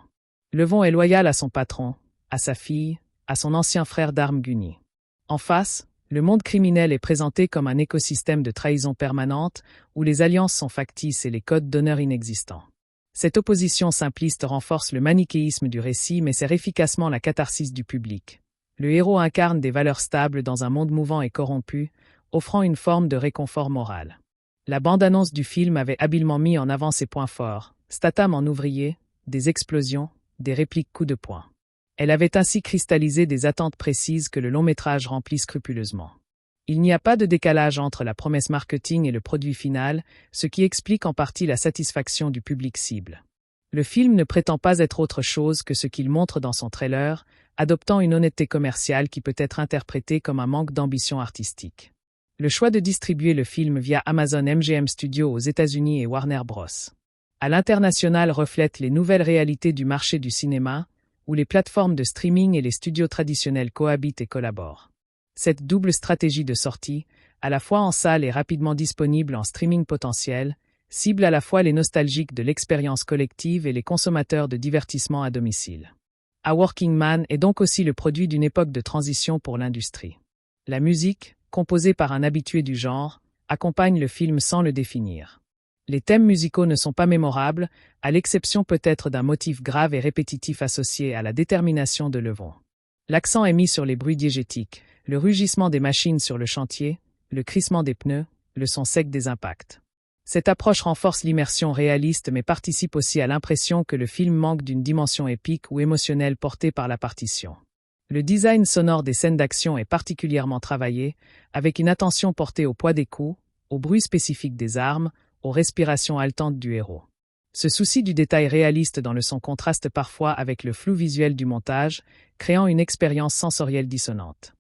Levon est loyal à son patron, à sa fille, à son ancien frère d'armes Gunny. En face, le monde criminel est présenté comme un écosystème de trahison permanente où les alliances sont factices et les codes d'honneur inexistants. Cette opposition simpliste renforce le manichéisme du récit mais sert efficacement la catharsis du public. Le héros incarne des valeurs stables dans un monde mouvant et corrompu, offrant une forme de réconfort moral. La bande-annonce du film avait habilement mis en avant ses points forts, Statham en ouvrier, des explosions, des répliques coups de poing. Elle avait ainsi cristallisé des attentes précises que le long-métrage remplit scrupuleusement. Il n'y a pas de décalage entre la promesse marketing et le produit final, ce qui explique en partie la satisfaction du public cible. Le film ne prétend pas être autre chose que ce qu'il montre dans son trailer, adoptant une honnêteté commerciale qui peut être interprétée comme un manque d'ambition artistique. Le choix de distribuer le film via Amazon MGM Studios aux États-Unis et Warner Bros. À l'international reflète les nouvelles réalités du marché du cinéma, où les plateformes de streaming et les studios traditionnels cohabitent et collaborent. Cette double stratégie de sortie, à la fois en salle et rapidement disponible en streaming potentiel, cible à la fois les nostalgiques de l'expérience collective et les consommateurs de divertissement à domicile. A Working Man est donc aussi le produit d'une époque de transition pour l'industrie. La musique, composée par un habitué du genre, accompagne le film sans le définir. Les thèmes musicaux ne sont pas mémorables, à l'exception peut-être d'un motif grave et répétitif associé à la détermination de Levon. L'accent est mis sur les bruits diégétiques, le rugissement des machines sur le chantier, le crissement des pneus, le son sec des impacts. Cette approche renforce l'immersion réaliste mais participe aussi à l'impression que le film manque d'une dimension épique ou émotionnelle portée par la partition. Le design sonore des scènes d'action est particulièrement travaillé, avec une attention portée au poids des coups, au bruit spécifique des armes, aux respirations haletantes du héros. Ce souci du détail réaliste dans le son contraste parfois avec le flou visuel du montage, créant une expérience sensorielle dissonante.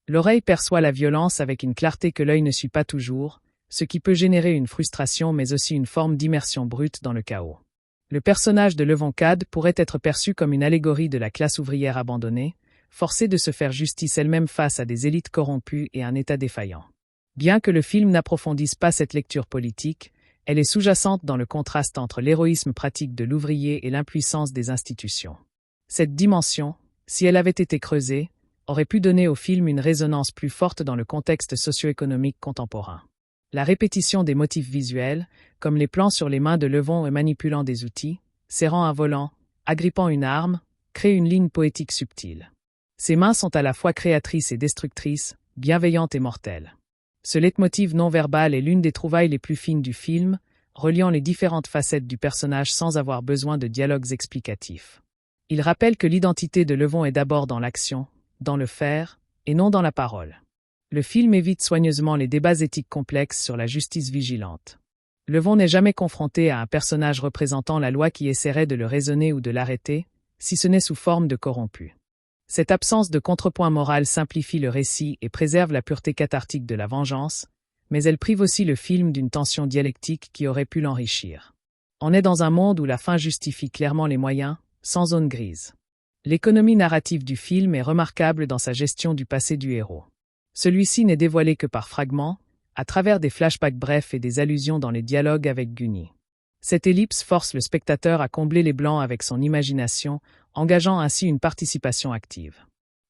L'oreille perçoit la violence avec une clarté que l'œil ne suit pas toujours, ce qui peut générer une frustration mais aussi une forme d'immersion brute dans le chaos. Le personnage de Levon Cad pourrait être perçu comme une allégorie de la classe ouvrière abandonnée, forcée de se faire justice elle-même face à des élites corrompues et un État défaillant. Bien que le film n'approfondisse pas cette lecture politique, elle est sous-jacente dans le contraste entre l'héroïsme pratique de l'ouvrier et l'impuissance des institutions. Cette dimension, si elle avait été creusée, aurait pu donner au film une résonance plus forte dans le contexte socio-économique contemporain. La répétition des motifs visuels, comme les plans sur les mains de Levon et manipulant des outils, serrant un volant, agrippant une arme, crée une ligne poétique subtile. Ces mains sont à la fois créatrices et destructrices, bienveillantes et mortelles. Ce leitmotiv non-verbal est l'une des trouvailles les plus fines du film, reliant les différentes facettes du personnage sans avoir besoin de dialogues explicatifs. Il rappelle que l'identité de Levon est d'abord dans l'action, dans le faire, et non dans la parole. Le film évite soigneusement les débats éthiques complexes sur la justice vigilante. Levon n'est jamais confronté à un personnage représentant la loi qui essaierait de le raisonner ou de l'arrêter, si ce n'est sous forme de corrompu. Cette absence de contrepoint moral simplifie le récit et préserve la pureté cathartique de la vengeance, mais elle prive aussi le film d'une tension dialectique qui aurait pu l'enrichir. On est dans un monde où la fin justifie clairement les moyens, sans zone grise. L'économie narrative du film est remarquable dans sa gestion du passé du héros. Celui-ci n'est dévoilé que par fragments, à travers des flashbacks brefs et des allusions dans les dialogues avec Gunny. Cette ellipse force le spectateur à combler les blancs avec son imagination, engageant ainsi une participation active.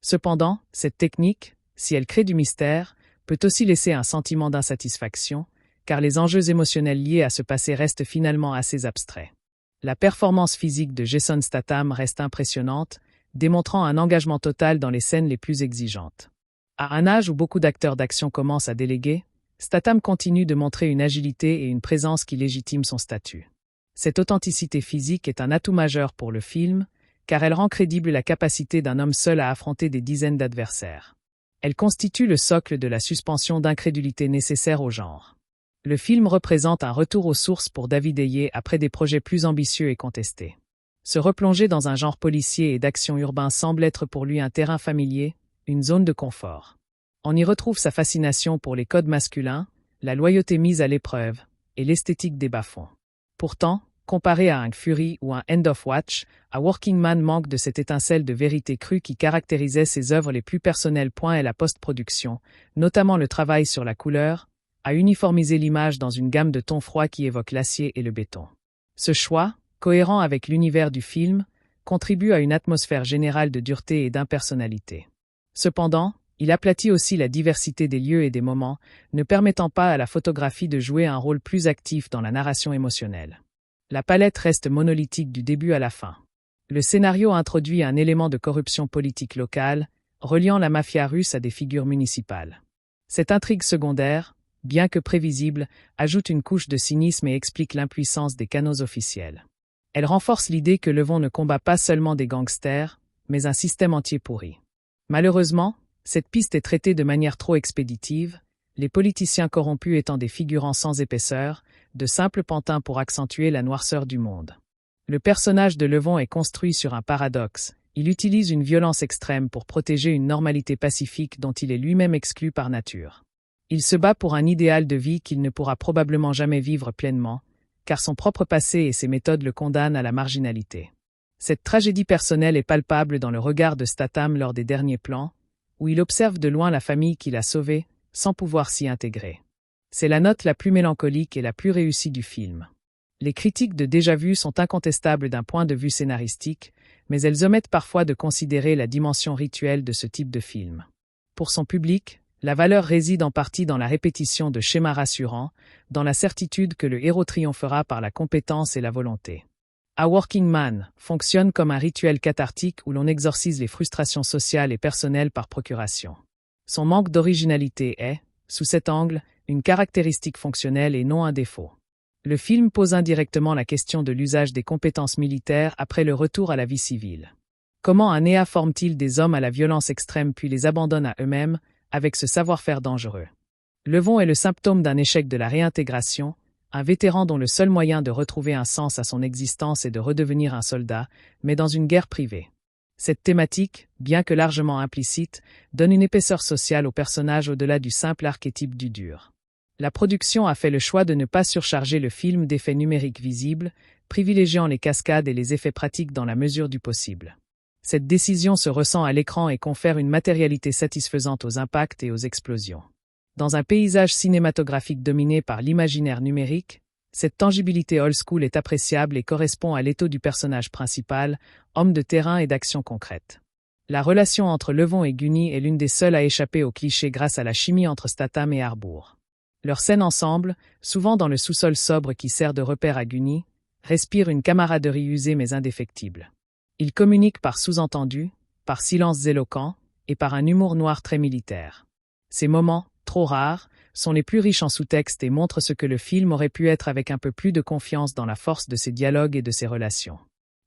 Cependant, cette technique, si elle crée du mystère, peut aussi laisser un sentiment d'insatisfaction, car les enjeux émotionnels liés à ce passé restent finalement assez abstraits. La performance physique de Jason Statham reste impressionnante, démontrant un engagement total dans les scènes les plus exigeantes. À un âge où beaucoup d'acteurs d'action commencent à déléguer, Statham continue de montrer une agilité et une présence qui légitiment son statut. Cette authenticité physique est un atout majeur pour le film, car elle rend crédible la capacité d'un homme seul à affronter des dizaines d'adversaires. Elle constitue le socle de la suspension d'incrédulité nécessaire au genre. Le film représente un retour aux sources pour David Ayer après des projets plus ambitieux et contestés. Se replonger dans un genre policier et d'action urbain semble être pour lui un terrain familier, une zone de confort. On y retrouve sa fascination pour les codes masculins, la loyauté mise à l'épreuve, et l'esthétique des bas-fonds. Pourtant, comparé à un Fury ou un End of Watch, A Working Man manque de cette étincelle de vérité crue qui caractérisait ses œuvres les plus personnelles. Et la post-production, notamment le travail sur la couleur, a uniformisé l'image dans une gamme de tons froids qui évoque l'acier et le béton. Ce choix, cohérent avec l'univers du film, contribue à une atmosphère générale de dureté et d'impersonnalité. Cependant, il aplatit aussi la diversité des lieux et des moments, ne permettant pas à la photographie de jouer un rôle plus actif dans la narration émotionnelle. La palette reste monolithique du début à la fin. Le scénario introduit un élément de corruption politique locale, reliant la mafia russe à des figures municipales. Cette intrigue secondaire, bien que prévisible, ajoute une couche de cynisme et explique l'impuissance des canaux officiels. Elle renforce l'idée que Levon ne combat pas seulement des gangsters, mais un système entier pourri. Malheureusement, cette piste est traitée de manière trop expéditive, les politiciens corrompus étant des figurants sans épaisseur, de simples pantins pour accentuer la noirceur du monde. Le personnage de Levon est construit sur un paradoxe. Il utilise une violence extrême pour protéger une normalité pacifique dont il est lui-même exclu par nature. Il se bat pour un idéal de vie qu'il ne pourra probablement jamais vivre pleinement, car son propre passé et ses méthodes le condamnent à la marginalité. Cette tragédie personnelle est palpable dans le regard de Statham lors des derniers plans, où il observe de loin la famille qu'il a sauvée, sans pouvoir s'y intégrer. C'est la note la plus mélancolique et la plus réussie du film. Les critiques de Déjà Vu sont incontestables d'un point de vue scénaristique, mais elles omettent parfois de considérer la dimension rituelle de ce type de film. Pour son public, la valeur réside en partie dans la répétition de schémas rassurants, dans la certitude que le héros triomphera par la compétence et la volonté. A Working Man fonctionne comme un rituel cathartique où l'on exorcise les frustrations sociales et personnelles par procuration. Son manque d'originalité est, sous cet angle, une caractéristique fonctionnelle et non un défaut. Le film pose indirectement la question de l'usage des compétences militaires après le retour à la vie civile. Comment un EA forme-t-il des hommes à la violence extrême puis les abandonne à eux-mêmes, avec ce savoir-faire dangereux? Levon est le symptôme d'un échec de la réintégration, un vétéran dont le seul moyen de retrouver un sens à son existence est de redevenir un soldat, mais dans une guerre privée. Cette thématique, bien que largement implicite, donne une épaisseur sociale au personnage au-delà du simple archétype du dur. La production a fait le choix de ne pas surcharger le film d'effets numériques visibles, privilégiant les cascades et les effets pratiques dans la mesure du possible. Cette décision se ressent à l'écran et confère une matérialité satisfaisante aux impacts et aux explosions. Dans un paysage cinématographique dominé par l'imaginaire numérique, cette tangibilité old school est appréciable et correspond à l'étau du personnage principal, homme de terrain et d'action concrète. La relation entre Levon et Gunny est l'une des seules à échapper aux clichés grâce à la chimie entre Statham et Harbour. Leurs scènes ensemble, souvent dans le sous-sol sobre qui sert de repère à Gunny, respirent une camaraderie usée mais indéfectible. Ils communiquent par sous-entendu, par silences éloquents et par un humour noir très militaire. Ces moments, trop rares, sont les plus riches en sous-texte et montrent ce que le film aurait pu être avec un peu plus de confiance dans la force de ses dialogues et de ses relations.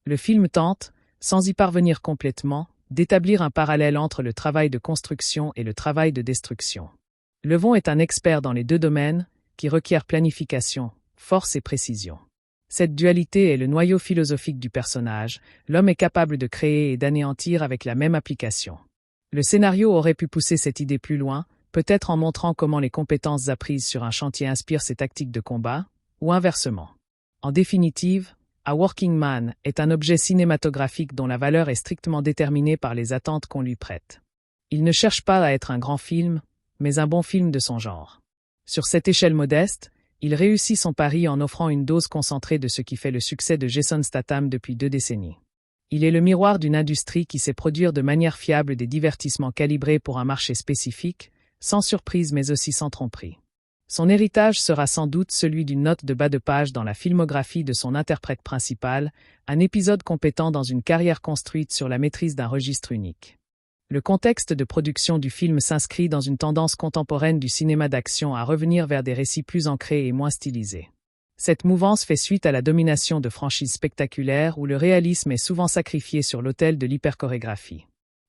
Le film tente, sans y parvenir complètement, d'établir un parallèle entre le travail de construction et le travail de destruction. Levon est un expert dans les deux domaines, qui requièrent planification, force et précision. Cette dualité est le noyau philosophique du personnage, l'homme est capable de créer et d'anéantir avec la même application. Le scénario aurait pu pousser cette idée plus loin, peut-être en montrant comment les compétences apprises sur un chantier inspirent ses tactiques de combat, ou inversement. En définitive, A Working Man est un objet cinématographique dont la valeur est strictement déterminée par les attentes qu'on lui prête. Il ne cherche pas à être un grand film, mais un bon film de son genre. Sur cette échelle modeste, il réussit son pari en offrant une dose concentrée de ce qui fait le succès de Jason Statham depuis 2 décennies. Il est le miroir d'une industrie qui sait produire de manière fiable des divertissements calibrés pour un marché spécifique, sans surprise mais aussi sans tromperie. Son héritage sera sans doute celui d'une note de bas de page dans la filmographie de son interprète principal, un épisode compétent dans une carrière construite sur la maîtrise d'un registre unique. Le contexte de production du film s'inscrit dans une tendance contemporaine du cinéma d'action à revenir vers des récits plus ancrés et moins stylisés. Cette mouvance fait suite à la domination de franchises spectaculaires où le réalisme est souvent sacrifié sur l'autel de l'hyperchorégraphie.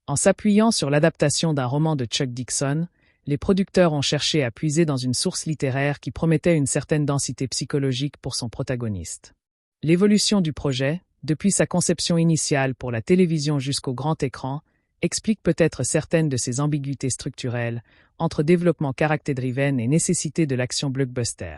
En s'appuyant sur l'adaptation d'un roman de Chuck Dixon, les producteurs ont cherché à puiser dans une source littéraire qui promettait une certaine densité psychologique pour son protagoniste. L'évolution du projet, depuis sa conception initiale pour la télévision jusqu'au grand écran, explique peut-être certaines de ces ambiguïtés structurelles, entre développement character-driven et nécessité de l'action blockbuster.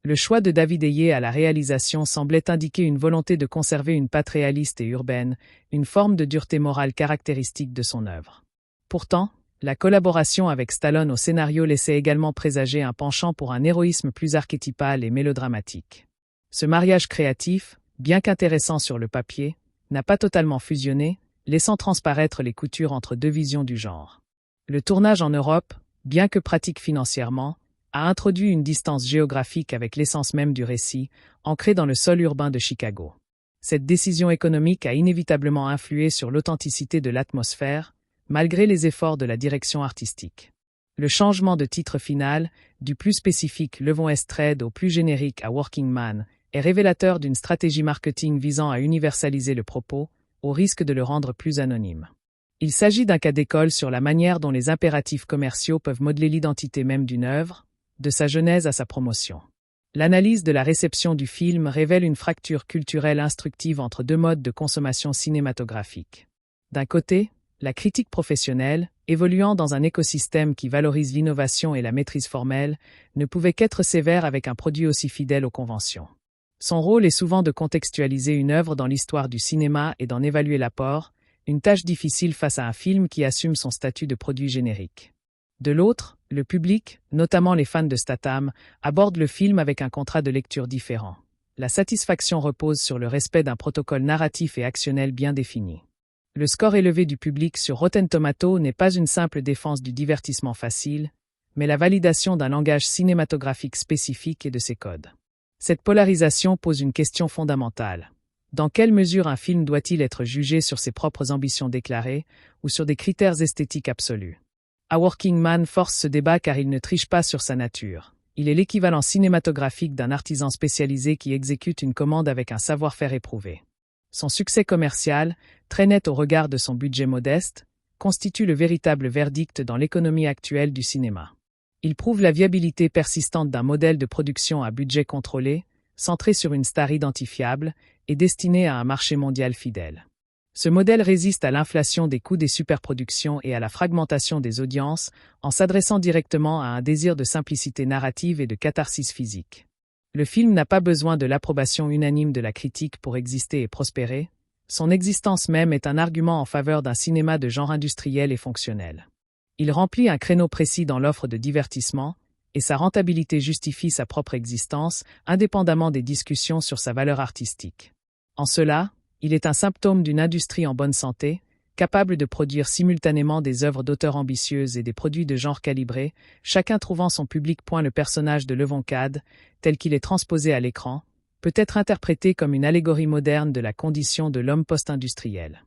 Le choix de David Ayer à la réalisation semblait indiquer une volonté de conserver une patte réaliste et urbaine, une forme de dureté morale caractéristique de son œuvre. Pourtant, la collaboration avec Stallone au scénario laissait également présager un penchant pour un héroïsme plus archétypal et mélodramatique. Ce mariage créatif, bien qu'intéressant sur le papier, n'a pas totalement fusionné, laissant transparaître les coutures entre deux visions du genre. Le tournage en Europe, bien que pratique financièrement, a introduit une distance géographique avec l'essence même du récit, ancrée dans le sol urbain de Chicago. Cette décision économique a inévitablement influé sur l'authenticité de l'atmosphère, malgré les efforts de la direction artistique. Le changement de titre final, du plus spécifique Levon Estrade au plus générique à Working Man, est révélateur d'une stratégie marketing visant à universaliser le propos, au risque de le rendre plus anonyme. Il s'agit d'un cas d'école sur la manière dont les impératifs commerciaux peuvent modeler l'identité même d'une œuvre, de sa genèse à sa promotion. L'analyse de la réception du film révèle une fracture culturelle instructive entre deux modes de consommation cinématographique. D'un côté, la critique professionnelle, évoluant dans un écosystème qui valorise l'innovation et la maîtrise formelle, ne pouvait qu'être sévère avec un produit aussi fidèle aux conventions. Son rôle est souvent de contextualiser une œuvre dans l'histoire du cinéma et d'en évaluer l'apport, une tâche difficile face à un film qui assume son statut de produit générique. De l'autre, le public, notamment les fans de Statham, aborde le film avec un contrat de lecture différent. La satisfaction repose sur le respect d'un protocole narratif et actionnel bien défini. Le score élevé du public sur Rotten Tomatoes n'est pas une simple défense du divertissement facile, mais la validation d'un langage cinématographique spécifique et de ses codes. Cette polarisation pose une question fondamentale. Dans quelle mesure un film doit-il être jugé sur ses propres ambitions déclarées ou sur des critères esthétiques absolus? A Working Man force ce débat car il ne triche pas sur sa nature. Il est l'équivalent cinématographique d'un artisan spécialisé qui exécute une commande avec un savoir-faire éprouvé. Son succès commercial, très net au regard de son budget modeste, constitue le véritable verdict dans l'économie actuelle du cinéma. Il prouve la viabilité persistante d'un modèle de production à budget contrôlé, centré sur une star identifiable et destiné à un marché mondial fidèle. Ce modèle résiste à l'inflation des coûts des superproductions et à la fragmentation des audiences en s'adressant directement à un désir de simplicité narrative et de catharsis physique. Le film n'a pas besoin de l'approbation unanime de la critique pour exister et prospérer. Son existence même est un argument en faveur d'un cinéma de genre industriel et fonctionnel. Il remplit un créneau précis dans l'offre de divertissement, et sa rentabilité justifie sa propre existence, indépendamment des discussions sur sa valeur artistique. En cela, il est un symptôme d'une industrie en bonne santé, capable de produire simultanément des œuvres d'auteurs ambitieuses et des produits de genre calibrés, chacun trouvant son public. Le personnage de Levon Cade, tel qu'il est transposé à l'écran, peut être interprété comme une allégorie moderne de la condition de l'homme post-industriel.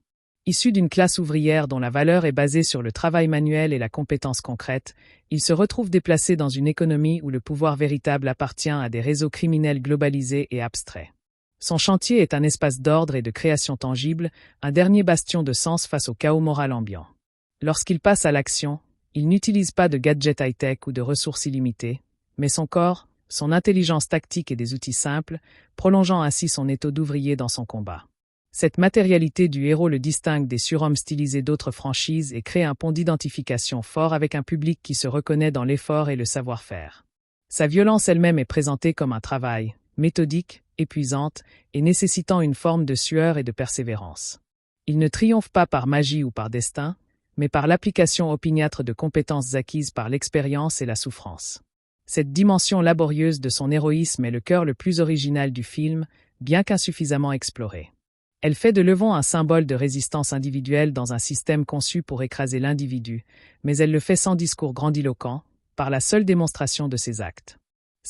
Issu d'une classe ouvrière dont la valeur est basée sur le travail manuel et la compétence concrète, il se retrouve déplacé dans une économie où le pouvoir véritable appartient à des réseaux criminels globalisés et abstraits. Son chantier est un espace d'ordre et de création tangible, un dernier bastion de sens face au chaos moral ambiant. Lorsqu'il passe à l'action, il n'utilise pas de gadgets high-tech ou de ressources illimitées, mais son corps, son intelligence tactique et des outils simples, prolongeant ainsi son étau d'ouvrier dans son combat. Cette matérialité du héros le distingue des surhommes stylisés d'autres franchises et crée un pont d'identification fort avec un public qui se reconnaît dans l'effort et le savoir-faire. Sa violence elle-même est présentée comme un travail, méthodique, épuisante, et nécessitant une forme de sueur et de persévérance. Il ne triomphe pas par magie ou par destin, mais par l'application opiniâtre de compétences acquises par l'expérience et la souffrance. Cette dimension laborieuse de son héroïsme est le cœur le plus original du film, bien qu'insuffisamment exploré. Elle fait de Levon un symbole de résistance individuelle dans un système conçu pour écraser l'individu, mais elle le fait sans discours grandiloquent, par la seule démonstration de ses actes.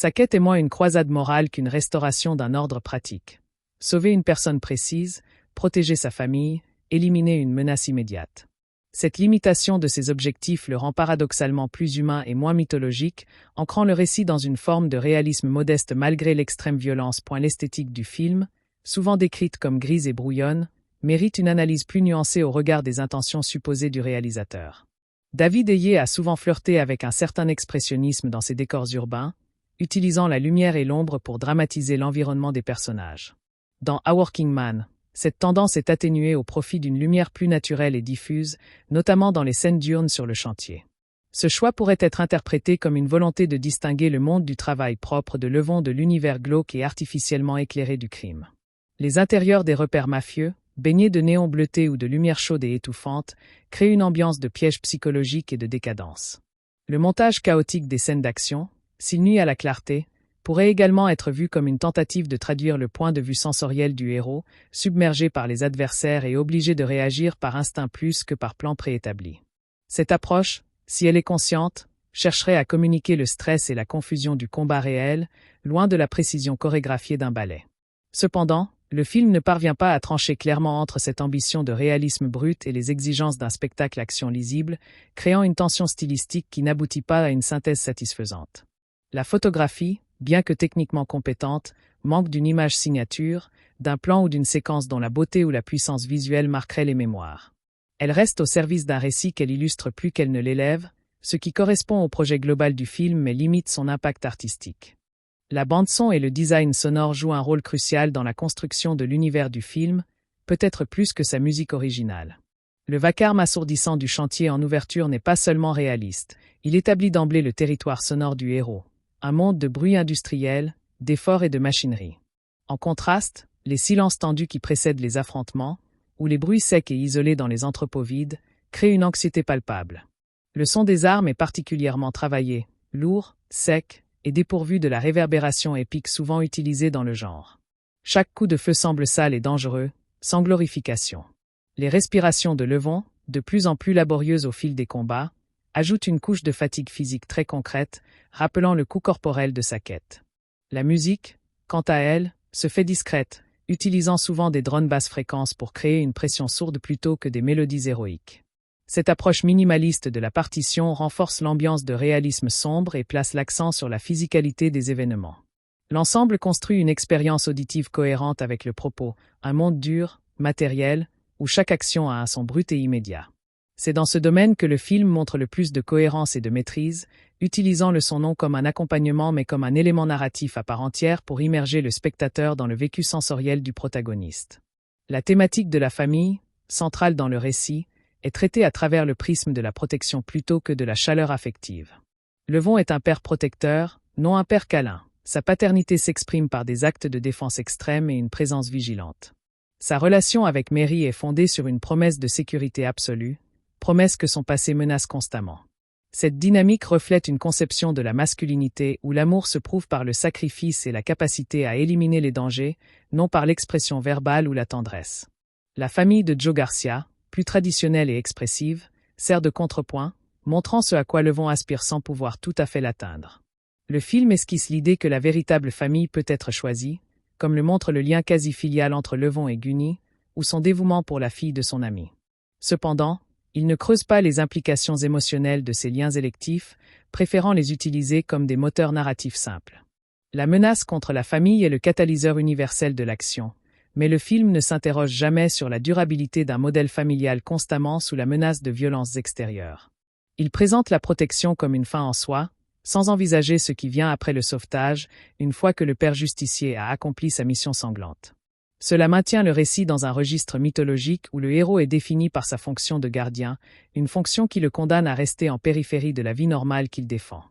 Sa quête est moins une croisade morale qu'une restauration d'un ordre pratique. Sauver une personne précise, protéger sa famille, éliminer une menace immédiate. Cette limitation de ses objectifs le rend paradoxalement plus humain et moins mythologique, ancrant le récit dans une forme de réalisme modeste malgré l'extrême violence. L'esthétique du film, souvent décrite comme grise et brouillonne, mérite une analyse plus nuancée au regard des intentions supposées du réalisateur. David Ayer a souvent flirté avec un certain expressionnisme dans ses décors urbains, utilisant la lumière et l'ombre pour dramatiser l'environnement des personnages. Dans A Working Man, cette tendance est atténuée au profit d'une lumière plus naturelle et diffuse, notamment dans les scènes diurnes sur le chantier. Ce choix pourrait être interprété comme une volonté de distinguer le monde du travail propre de Levon de l'univers glauque et artificiellement éclairé du crime. Les intérieurs des repères mafieux, baignés de néons bleutés ou de lumière chaude et étouffante, créent une ambiance de piège psychologique et de décadence. Le montage chaotique des scènes d'action, s'il nuit à la clarté, pourrait également être vu comme une tentative de traduire le point de vue sensoriel du héros, submergé par les adversaires et obligé de réagir par instinct plus que par plan préétabli. Cette approche, si elle est consciente, chercherait à communiquer le stress et la confusion du combat réel, loin de la précision chorégraphiée d'un ballet. Cependant, le film ne parvient pas à trancher clairement entre cette ambition de réalisme brut et les exigences d'un spectacle action lisible, créant une tension stylistique qui n'aboutit pas à une synthèse satisfaisante. La photographie, bien que techniquement compétente, manque d'une image signature, d'un plan ou d'une séquence dont la beauté ou la puissance visuelle marquerait les mémoires. Elle reste au service d'un récit qu'elle illustre plus qu'elle ne l'élève, ce qui correspond au projet global du film mais limite son impact artistique. La bande-son et le design sonore jouent un rôle crucial dans la construction de l'univers du film, peut-être plus que sa musique originale. Le vacarme assourdissant du chantier en ouverture n'est pas seulement réaliste, il établit d'emblée le territoire sonore du héros, un monde de bruit industriel, d'efforts et de machinerie. En contraste, les silences tendus qui précèdent les affrontements, ou les bruits secs et isolés dans les entrepôts vides, créent une anxiété palpable. Le son des armes est particulièrement travaillé, lourd, sec, et dépourvu de la réverbération épique souvent utilisée dans le genre. Chaque coup de feu semble sale et dangereux, sans glorification. Les respirations de Levon, de plus en plus laborieuses au fil des combats, ajoutent une couche de fatigue physique très concrète, rappelant le coût corporel de sa quête. La musique, quant à elle, se fait discrète, utilisant souvent des drones basse fréquence pour créer une pression sourde plutôt que des mélodies héroïques. Cette approche minimaliste de la partition renforce l'ambiance de réalisme sombre et place l'accent sur la physicalité des événements. L'ensemble construit une expérience auditive cohérente avec le propos, un monde dur, matériel, où chaque action a un son brut et immédiat. C'est dans ce domaine que le film montre le plus de cohérence et de maîtrise, utilisant le son non comme un accompagnement mais comme un élément narratif à part entière pour immerger le spectateur dans le vécu sensoriel du protagoniste. La thématique de la famille, centrale dans le récit, est traitée à travers le prisme de la protection plutôt que de la chaleur affective. Levon est un père protecteur, non un père câlin. Sa paternité s'exprime par des actes de défense extrême et une présence vigilante. Sa relation avec Mary est fondée sur une promesse de sécurité absolue, promesse que son passé menace constamment. Cette dynamique reflète une conception de la masculinité où l'amour se prouve par le sacrifice et la capacité à éliminer les dangers, non par l'expression verbale ou la tendresse. La famille de Joe Garcia, plus traditionnelle et expressive, sert de contrepoint, montrant ce à quoi Levon aspire sans pouvoir tout à fait l'atteindre. Le film esquisse l'idée que la véritable famille peut être choisie, comme le montre le lien quasi filial entre Levon et Gunny, ou son dévouement pour la fille de son ami. Cependant, il ne creuse pas les implications émotionnelles de ces liens électifs, préférant les utiliser comme des moteurs narratifs simples. La menace contre la famille est le catalyseur universel de l'action, mais le film ne s'interroge jamais sur la durabilité d'un modèle familial constamment sous la menace de violences extérieures. Il présente la protection comme une fin en soi, sans envisager ce qui vient après le sauvetage, une fois que le père justicier a accompli sa mission sanglante. Cela maintient le récit dans un registre mythologique où le héros est défini par sa fonction de gardien, une fonction qui le condamne à rester en périphérie de la vie normale qu'il défend.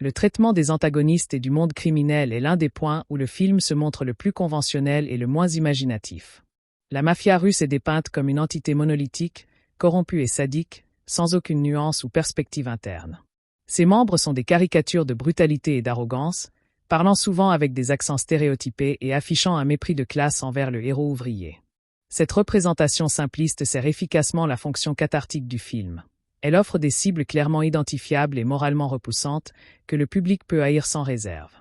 Le traitement des antagonistes et du monde criminel est l'un des points où le film se montre le plus conventionnel et le moins imaginatif. La mafia russe est dépeinte comme une entité monolithique, corrompue et sadique, sans aucune nuance ou perspective interne. Ses membres sont des caricatures de brutalité et d'arrogance, parlant souvent avec des accents stéréotypés et affichant un mépris de classe envers le héros ouvrier. Cette représentation simpliste sert efficacement la fonction cathartique du film. Elle offre des cibles clairement identifiables et moralement repoussantes que le public peut haïr sans réserve.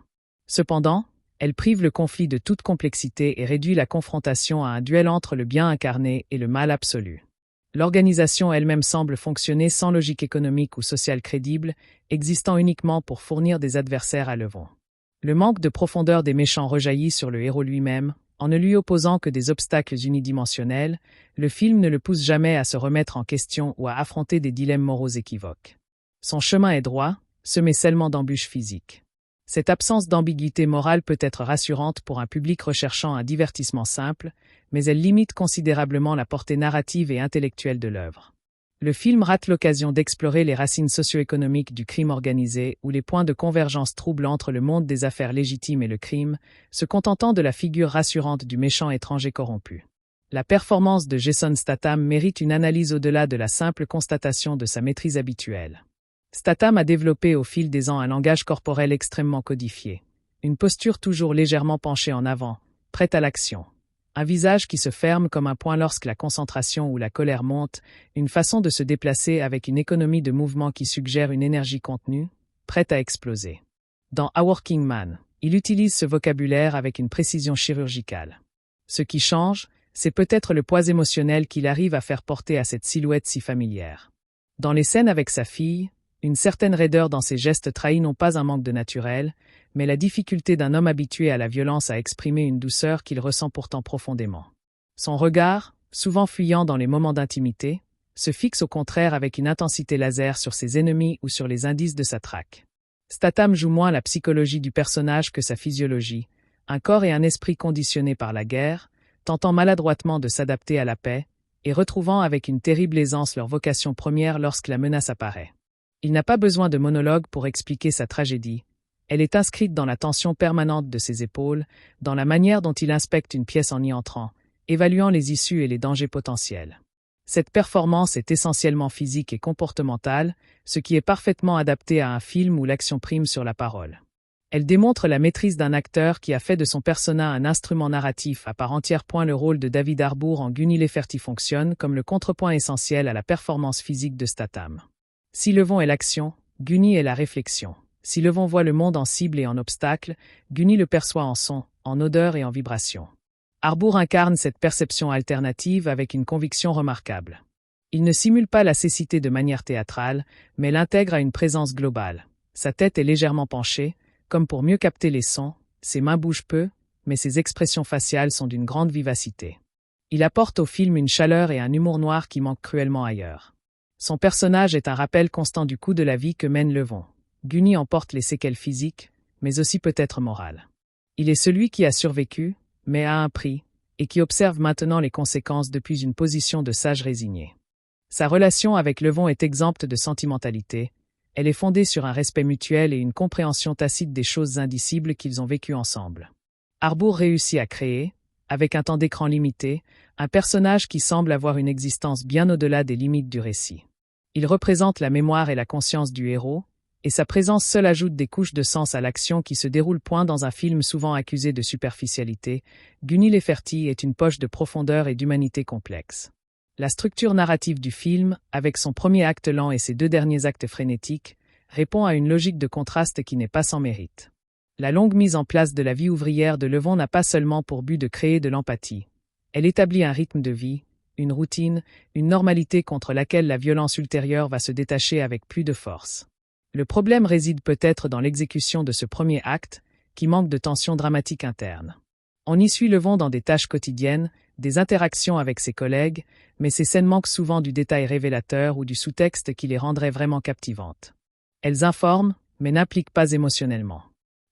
Cependant, elle prive le conflit de toute complexité et réduit la confrontation à un duel entre le bien incarné et le mal absolu. L'organisation elle-même semble fonctionner sans logique économique ou sociale crédible, existant uniquement pour fournir des adversaires à Levon. Le manque de profondeur des méchants rejaillit sur le héros lui-même, en ne lui opposant que des obstacles unidimensionnels, le film ne le pousse jamais à se remettre en question ou à affronter des dilemmes moraux équivoques. Son chemin est droit, semé seulement d'embûches physiques. Cette absence d'ambiguïté morale peut être rassurante pour un public recherchant un divertissement simple, mais elle limite considérablement la portée narrative et intellectuelle de l'œuvre. Le film rate l'occasion d'explorer les racines socio-économiques du crime organisé ou les points de convergence troubles entre le monde des affaires légitimes et le crime, se contentant de la figure rassurante du méchant étranger corrompu. La performance de Jason Statham mérite une analyse au-delà de la simple constatation de sa maîtrise habituelle. Statham a développé au fil des ans un langage corporel extrêmement codifié, une posture toujours légèrement penchée en avant, prête à l'action. Un visage qui se ferme comme un poing lorsque la concentration ou la colère monte, une façon de se déplacer avec une économie de mouvement qui suggère une énergie contenue, prête à exploser. Dans A Working Man, il utilise ce vocabulaire avec une précision chirurgicale. Ce qui change, c'est peut-être le poids émotionnel qu'il arrive à faire porter à cette silhouette si familière. Dans les scènes avec sa fille, une certaine raideur dans ses gestes trahit non pas un manque de naturel, mais la difficulté d'un homme habitué à la violence à exprimer une douceur qu'il ressent pourtant profondément. Son regard, souvent fuyant dans les moments d'intimité, se fixe au contraire avec une intensité laser sur ses ennemis ou sur les indices de sa traque. Statham joue moins la psychologie du personnage que sa physiologie, un corps et un esprit conditionnés par la guerre, tentant maladroitement de s'adapter à la paix, et retrouvant avec une terrible aisance leur vocation première lorsque la menace apparaît. Il n'a pas besoin de monologue pour expliquer sa tragédie. Elle est inscrite dans la tension permanente de ses épaules, dans la manière dont il inspecte une pièce en y entrant, évaluant les issues et les dangers potentiels. Cette performance est essentiellement physique et comportementale, ce qui est parfaitement adapté à un film où l'action prime sur la parole. Elle démontre la maîtrise d'un acteur qui a fait de son persona un instrument narratif à part entière. Le rôle de David Harbour en Gunny Lafferty fonctionne comme le contrepoint essentiel à la performance physique de Statham. Si Levon est l'action, Gunny est la réflexion. Si Levon voit le monde en cible et en obstacle, Gunny le perçoit en son, en odeur et en vibration. Harbour incarne cette perception alternative avec une conviction remarquable. Il ne simule pas la cécité de manière théâtrale, mais l'intègre à une présence globale. Sa tête est légèrement penchée, comme pour mieux capter les sons, ses mains bougent peu, mais ses expressions faciales sont d'une grande vivacité. Il apporte au film une chaleur et un humour noir qui manquent cruellement ailleurs. Son personnage est un rappel constant du coût de la vie que mène Levon. Gunny en porte les séquelles physiques, mais aussi peut-être morales. Il est celui qui a survécu, mais à un prix, et qui observe maintenant les conséquences depuis une position de sage résigné. Sa relation avec Levon est exempte de sentimentalité, elle est fondée sur un respect mutuel et une compréhension tacite des choses indicibles qu'ils ont vécues ensemble. Harbour réussit à créer, avec un temps d'écran limité, un personnage qui semble avoir une existence bien au-delà des limites du récit. Il représente la mémoire et la conscience du héros, et sa présence seule ajoute des couches de sens à l'action qui se déroule point dans un film souvent accusé de superficialité. Gunny Lafferty est une poche de profondeur et d'humanité complexe. La structure narrative du film, avec son premier acte lent et ses deux derniers actes frénétiques, répond à une logique de contraste qui n'est pas sans mérite. La longue mise en place de la vie ouvrière de Levon n'a pas seulement pour but de créer de l'empathie. Elle établit un rythme de vie, une routine, une normalité contre laquelle la violence ultérieure va se détacher avec plus de force. Le problème réside peut-être dans l'exécution de ce premier acte, qui manque de tension dramatique interne. On y suit Levon dans des tâches quotidiennes, des interactions avec ses collègues, mais ces scènes manquent souvent du détail révélateur ou du sous-texte qui les rendrait vraiment captivantes. Elles informent, mais n'impliquent pas émotionnellement.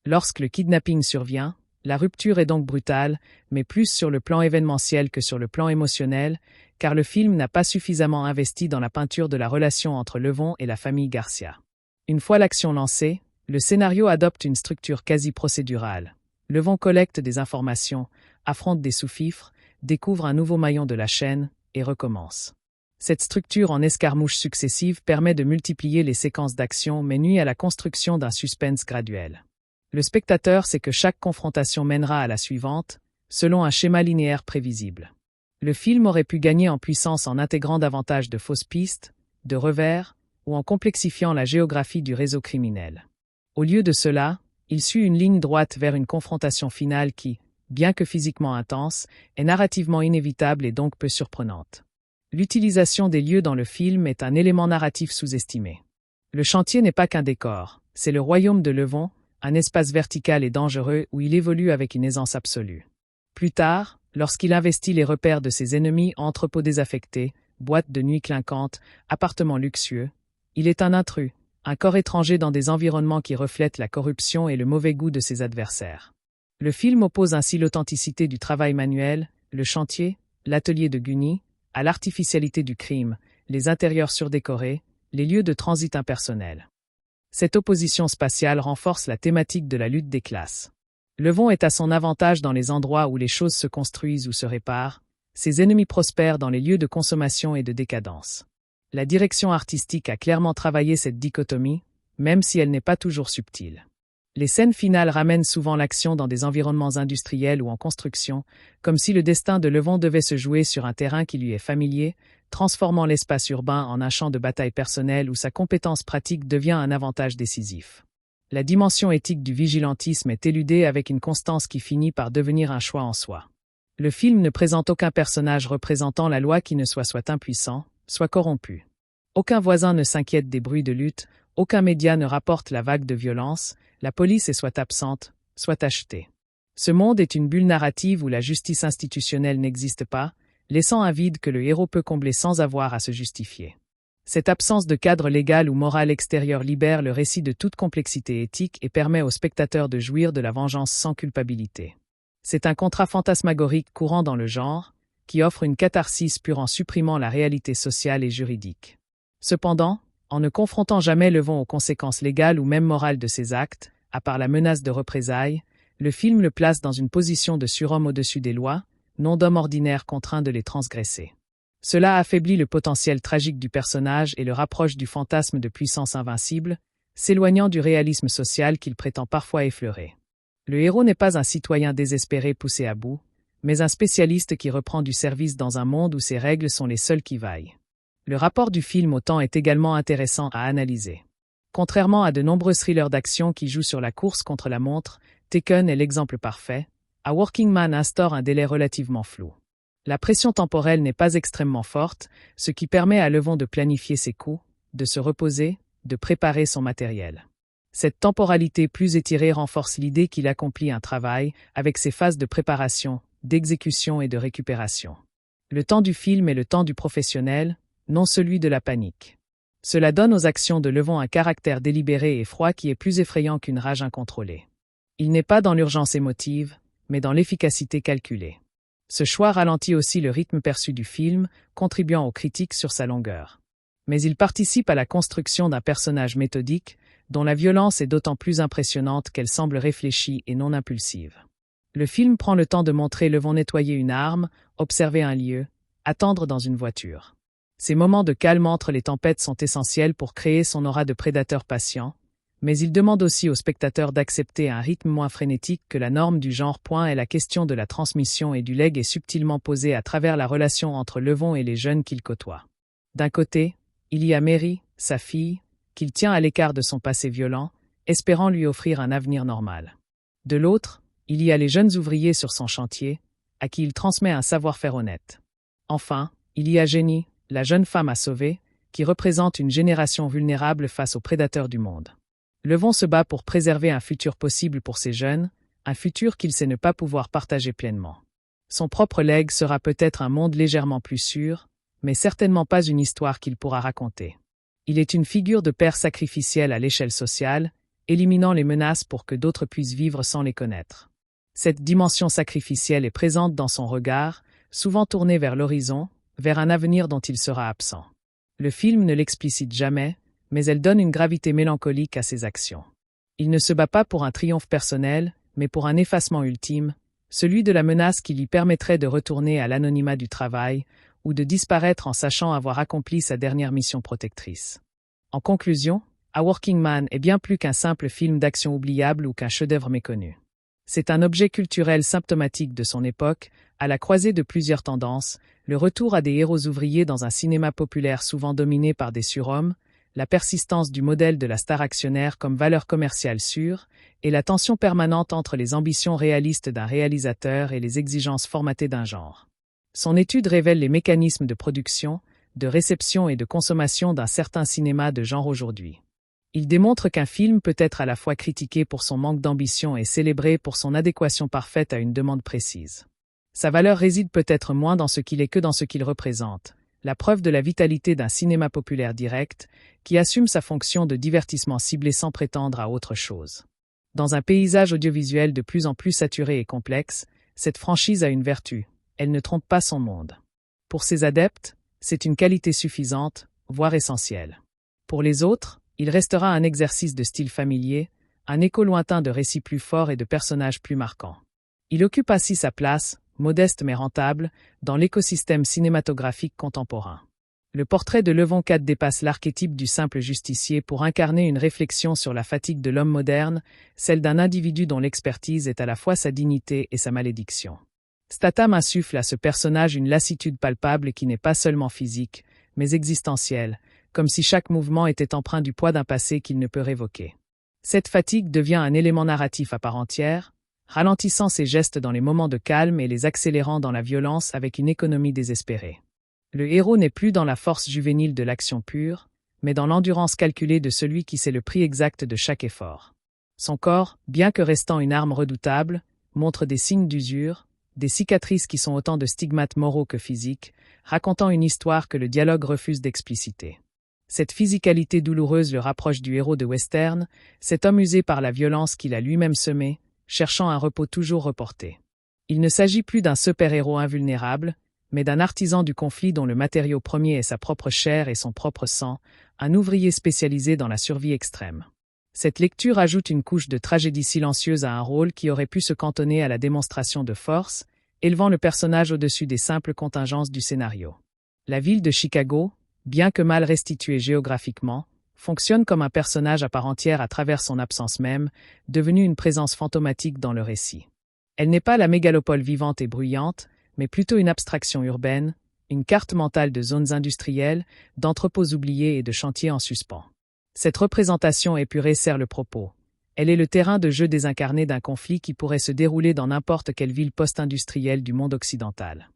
Lorsque le kidnapping survient, la rupture est donc brutale, mais plus sur le plan événementiel que sur le plan émotionnel, car le film n'a pas suffisamment investi dans la peinture de la relation entre Levon et la famille Garcia. Une fois l'action lancée, le scénario adopte une structure quasi procédurale. Levon collecte des informations, affronte des sous-fifres, découvre un nouveau maillon de la chaîne, et recommence. Cette structure en escarmouches successives permet de multiplier les séquences d'action mais nuit à la construction d'un suspense graduel. Le spectateur sait que chaque confrontation mènera à la suivante, selon un schéma linéaire prévisible. Le film aurait pu gagner en puissance en intégrant davantage de fausses pistes, de revers, ou en complexifiant la géographie du réseau criminel. Au lieu de cela, il suit une ligne droite vers une confrontation finale qui, bien que physiquement intense, est narrativement inévitable et donc peu surprenante. L'utilisation des lieux dans le film est un élément narratif sous-estimé. Le chantier n'est pas qu'un décor, c'est le royaume de Levon, un espace vertical et dangereux où il évolue avec une aisance absolue. Plus tard, lorsqu'il investit les repères de ses ennemis, entrepôts désaffectés, boîtes de nuit clinquantes, appartements luxueux, il est un intrus, un corps étranger dans des environnements qui reflètent la corruption et le mauvais goût de ses adversaires. Le film oppose ainsi l'authenticité du travail manuel, le chantier, l'atelier de Gunny, à l'artificialité du crime, les intérieurs surdécorés, les lieux de transit impersonnels. Cette opposition spatiale renforce la thématique de la lutte des classes. Levon est à son avantage dans les endroits où les choses se construisent ou se réparent, ses ennemis prospèrent dans les lieux de consommation et de décadence. La direction artistique a clairement travaillé cette dichotomie, même si elle n'est pas toujours subtile. Les scènes finales ramènent souvent l'action dans des environnements industriels ou en construction, comme si le destin de Levon devait se jouer sur un terrain qui lui est familier, transformant l'espace urbain en un champ de bataille personnel où sa compétence pratique devient un avantage décisif. La dimension éthique du vigilantisme est éludée avec une constance qui finit par devenir un choix en soi. Le film ne présente aucun personnage représentant la loi qui ne soit impuissant, soit corrompu. Aucun voisin ne s'inquiète des bruits de lutte, aucun média ne rapporte la vague de violence, la police est soit absente, soit achetée. Ce monde est une bulle narrative où la justice institutionnelle n'existe pas, laissant un vide que le héros peut combler sans avoir à se justifier. Cette absence de cadre légal ou moral extérieur libère le récit de toute complexité éthique et permet au spectateur de jouir de la vengeance sans culpabilité. C'est un contrat fantasmagorique courant dans le genre, qui offre une catharsis pure en supprimant la réalité sociale et juridique. Cependant, en ne confrontant jamais Levon aux conséquences légales ou même morales de ses actes, à part la menace de représailles, le film le place dans une position de surhomme au-dessus des lois, non d'homme ordinaire contraint de les transgresser. Cela affaiblit le potentiel tragique du personnage et le rapproche du fantasme de puissance invincible, s'éloignant du réalisme social qu'il prétend parfois effleurer. Le héros n'est pas un citoyen désespéré poussé à bout, mais un spécialiste qui reprend du service dans un monde où ses règles sont les seules qui vaillent. Le rapport du film au temps est également intéressant à analyser. Contrairement à de nombreux thrillers d'action qui jouent sur la course contre la montre, Taken est l'exemple parfait. A Working Man instaure un délai relativement flou. La pression temporelle n'est pas extrêmement forte, ce qui permet à Levon de planifier ses coups, de se reposer, de préparer son matériel. Cette temporalité plus étirée renforce l'idée qu'il accomplit un travail, avec ses phases de préparation, d'exécution et de récupération. Le temps du film est le temps du professionnel, non celui de la panique. Cela donne aux actions de Levon un caractère délibéré et froid qui est plus effrayant qu'une rage incontrôlée. Il n'est pas dans l'urgence émotive, mais dans l'efficacité calculée. Ce choix ralentit aussi le rythme perçu du film, contribuant aux critiques sur sa longueur. Mais il participe à la construction d'un personnage méthodique, dont la violence est d'autant plus impressionnante qu'elle semble réfléchie et non impulsive. Le film prend le temps de montrer Levon nettoyer une arme, observer un lieu, attendre dans une voiture. Ces moments de calme entre les tempêtes sont essentiels pour créer son aura de prédateur patient, mais il demande aussi au spectateur d'accepter un rythme moins frénétique que la norme du genre. Et la question de la transmission et du legs est subtilement posée à travers la relation entre Levon et les jeunes qu'il côtoie. D'un côté, il y a Mary, sa fille, qu'il tient à l'écart de son passé violent, espérant lui offrir un avenir normal. De l'autre, il y a les jeunes ouvriers sur son chantier, à qui il transmet un savoir-faire honnête. Enfin, il y a Jenny, la jeune femme à sauver, qui représente une génération vulnérable face aux prédateurs du monde. Levon se bat pour préserver un futur possible pour ces jeunes, un futur qu'il sait ne pas pouvoir partager pleinement. Son propre legs sera peut-être un monde légèrement plus sûr, mais certainement pas une histoire qu'il pourra raconter. Il est une figure de père sacrificiel à l'échelle sociale, éliminant les menaces pour que d'autres puissent vivre sans les connaître. Cette dimension sacrificielle est présente dans son regard, souvent tourné vers l'horizon, vers un avenir dont il sera absent. Le film ne l'explicite jamais, mais elle donne une gravité mélancolique à ses actions. Il ne se bat pas pour un triomphe personnel, mais pour un effacement ultime, celui de la menace qui lui permettrait de retourner à l'anonymat du travail, ou de disparaître en sachant avoir accompli sa dernière mission protectrice. En conclusion, A Working Man est bien plus qu'un simple film d'action oubliable ou qu'un chef-d'œuvre méconnu. C'est un objet culturel symptomatique de son époque, à la croisée de plusieurs tendances, le retour à des héros ouvriers dans un cinéma populaire souvent dominé par des surhommes, la persistance du modèle de la star actionnaire comme valeur commerciale sûre, et la tension permanente entre les ambitions réalistes d'un réalisateur et les exigences formatées d'un genre. Son étude révèle les mécanismes de production, de réception et de consommation d'un certain cinéma de genre aujourd'hui. Il démontre qu'un film peut être à la fois critiqué pour son manque d'ambition et célébré pour son adéquation parfaite à une demande précise. Sa valeur réside peut-être moins dans ce qu'il est que dans ce qu'il représente, la preuve de la vitalité d'un cinéma populaire direct, qui assume sa fonction de divertissement ciblé sans prétendre à autre chose. Dans un paysage audiovisuel de plus en plus saturé et complexe, cette franchise a une vertu, elle ne trompe pas son monde. Pour ses adeptes, c'est une qualité suffisante, voire essentielle. Pour les autres, il restera un exercice de style familier, un écho lointain de récits plus forts et de personnages plus marquants. Il occupe ainsi sa place, modeste mais rentable, dans l'écosystème cinématographique contemporain. Le portrait de Levon IV dépasse l'archétype du simple justicier pour incarner une réflexion sur la fatigue de l'homme moderne, celle d'un individu dont l'expertise est à la fois sa dignité et sa malédiction. Statham insuffle à ce personnage une lassitude palpable qui n'est pas seulement physique, mais existentielle, comme si chaque mouvement était empreint du poids d'un passé qu'il ne peut révoquer. Cette fatigue devient un élément narratif à part entière, ralentissant ses gestes dans les moments de calme et les accélérant dans la violence avec une économie désespérée. Le héros n'est plus dans la force juvénile de l'action pure, mais dans l'endurance calculée de celui qui sait le prix exact de chaque effort. Son corps, bien que restant une arme redoutable, montre des signes d'usure, des cicatrices qui sont autant de stigmates moraux que physiques, racontant une histoire que le dialogue refuse d'expliciter. Cette physicalité douloureuse le rapproche du héros de western, cet homme usé par la violence qu'il a lui-même semée, cherchant un repos toujours reporté. Il ne s'agit plus d'un super-héros invulnérable, mais d'un artisan du conflit dont le matériau premier est sa propre chair et son propre sang, un ouvrier spécialisé dans la survie extrême. Cette lecture ajoute une couche de tragédie silencieuse à un rôle qui aurait pu se cantonner à la démonstration de force, élevant le personnage au-dessus des simples contingences du scénario. La ville de Chicago, bien que mal restituée géographiquement, fonctionne comme un personnage à part entière à travers son absence même, devenue une présence fantomatique dans le récit. Elle n'est pas la mégalopole vivante et bruyante, mais plutôt une abstraction urbaine, une carte mentale de zones industrielles, d'entrepôts oubliés et de chantiers en suspens. Cette représentation épurée sert le propos. Elle est le terrain de jeu désincarné d'un conflit qui pourrait se dérouler dans n'importe quelle ville post-industrielle du monde occidental.